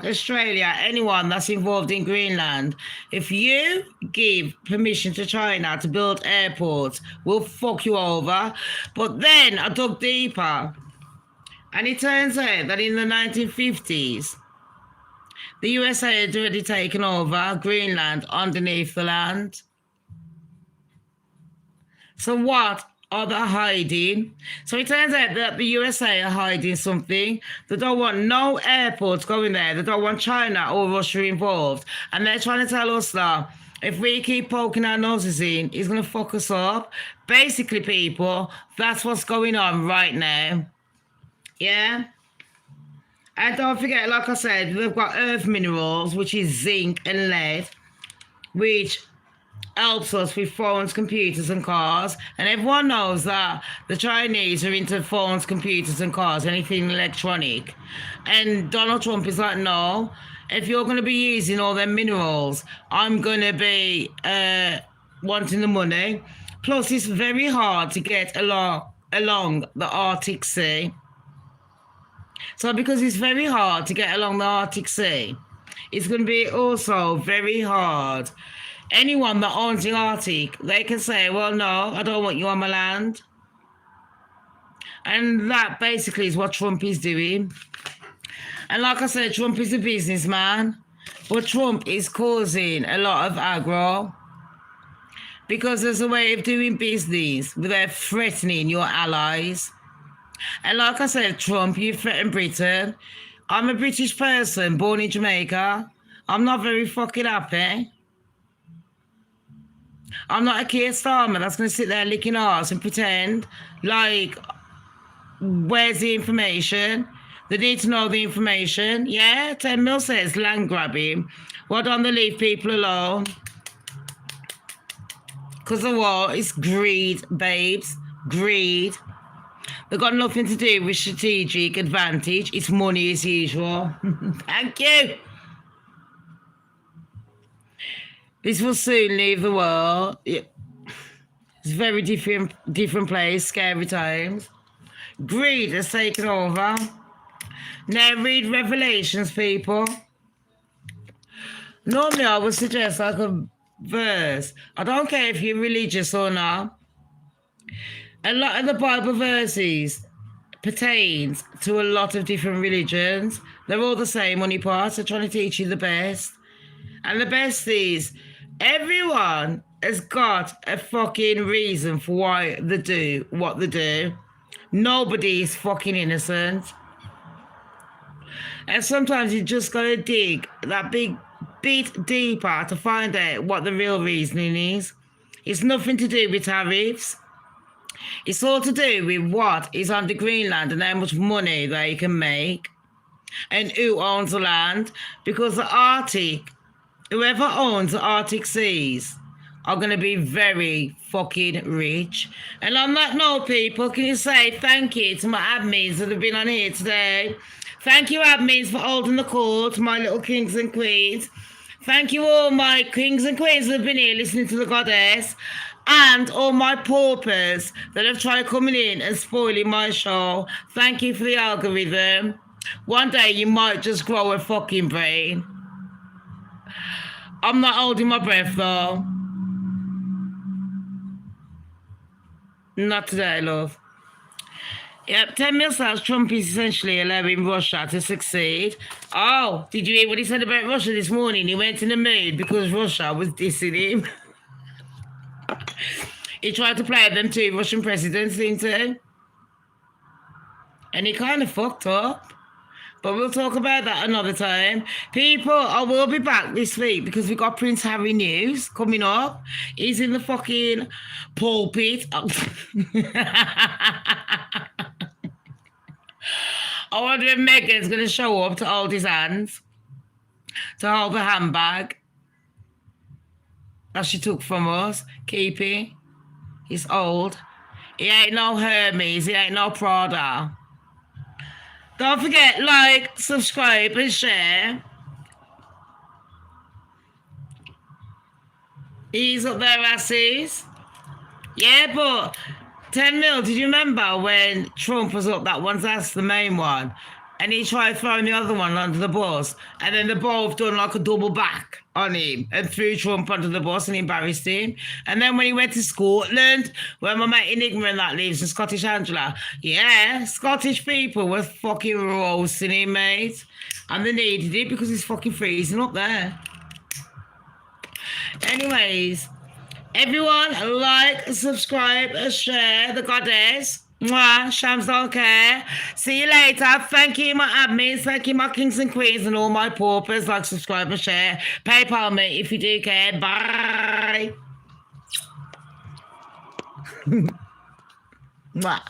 Australia, anyone that's involved in Greenland, if you give permission to China to build airports, we'll fuck you over. But then I dug deeper, and it turns out that in the 1950s, the USA had already taken over Greenland underneath the land. So what are they hiding? So it turns out that the USA are hiding something. They don't want no airports going there. They don't want China or Russia involved. And they're trying to tell us that if we keep poking our noses in, it's going to fuck us up. Basically, people, that's what's going on right now. Yeah? And don't forget, like I said, they've got earth minerals, which is zinc and lead, which helps us with phones, computers, and cars. And everyone knows that the Chinese are into phones, computers, and cars, anything electronic. And Donald Trump is like, no, if you're going to be using all them minerals, I'm going to be wanting the money. Plus, it's very hard to get along the Arctic Sea. So because it's very hard to get along the Arctic Sea, it's going to be also very hard. Anyone that owns the Arctic, they can say, well, no, I don't want you on my land. And that basically is what Trump is doing. And like I said, Trump is a businessman, but Trump is causing a lot of aggro because there's a way of doing business without threatening your allies. And like I said, Trump, you threaten Britain. I'm a British person born in Jamaica. I'm not very fucking happy. I'm not a Keir Starmer that's going to sit there licking arse and pretend like, where's the information? They need to know the information. Yeah, 10 mil says land grabbing. Why don't they leave people alone? Because of what? It's greed, babes. Greed. They've got nothing to do with strategic advantage. It's money as usual. Thank you. This will soon leave the world. It's a very different place, scary times. Greed has taken over. Now read Revelations, people. Normally I would suggest like a verse. I don't care if you're religious or not. A lot of the Bible verses pertains to a lot of different religions. They're all the same, honey parts. They're trying to teach you the best. And the best is everyone has got a fucking reason for why they do what they do. Nobody is fucking innocent. And sometimes you just gotta dig that big bit deeper to find out what the real reasoning is. It's nothing to do with tariffs. It's all to do with what is under Greenland and how much money they can make and who owns the land. Because the Arctic, whoever owns the Arctic seas are going to be very fucking rich. And on that note, people, can you say thank you to my admins that have been on here today? Thank you, admins, for holding the court, my little kings and queens. Thank you all my kings and queens that have been here listening to the goddess. And all my paupers that have tried coming in and spoiling my show. Thank you for the algorithm. One day you might just grow a fucking brain. I'm not holding my breath though. Not today, love. Yep, 10 mil says Trump is essentially allowing Russia to succeed. Oh, did you hear what he said about Russia this morning? He went in the mood because Russia was dissing him. He tried to play them two Russian presidents, didn't he? And he kind of fucked up. But we'll talk about that another time. People, I will be back this week because we got Prince Harry news coming up. He's in the fucking pulpit. I wonder if Meghan's going to show up to hold his hands, to hold the handbag that she took from us. Keep it. He's old. He ain't no Hermes. He ain't no Prada. Don't forget, like, subscribe, and share. Ease up their asses. Yeah, but 10 mil, did you remember when Trump was up that one's ass, the main one? And he tried throwing the other one under the bus. And then they both done like a double back on him and threw Trump under the bus and embarrassed him. And then when he went to Scotland, where my mate Enigma and that lives, and Scottish Angela, yeah, Scottish people were fucking roasting him, mate. And they needed it because he's fucking freezing up there. Anyways, everyone, like, subscribe, share the goddess. Mwah, Shams don't care. See you later. Thank you, my admins. Thank you, my kings and queens, and all my paupers. Like, subscribe, and share. PayPal me if you do care. Bye. Mwah.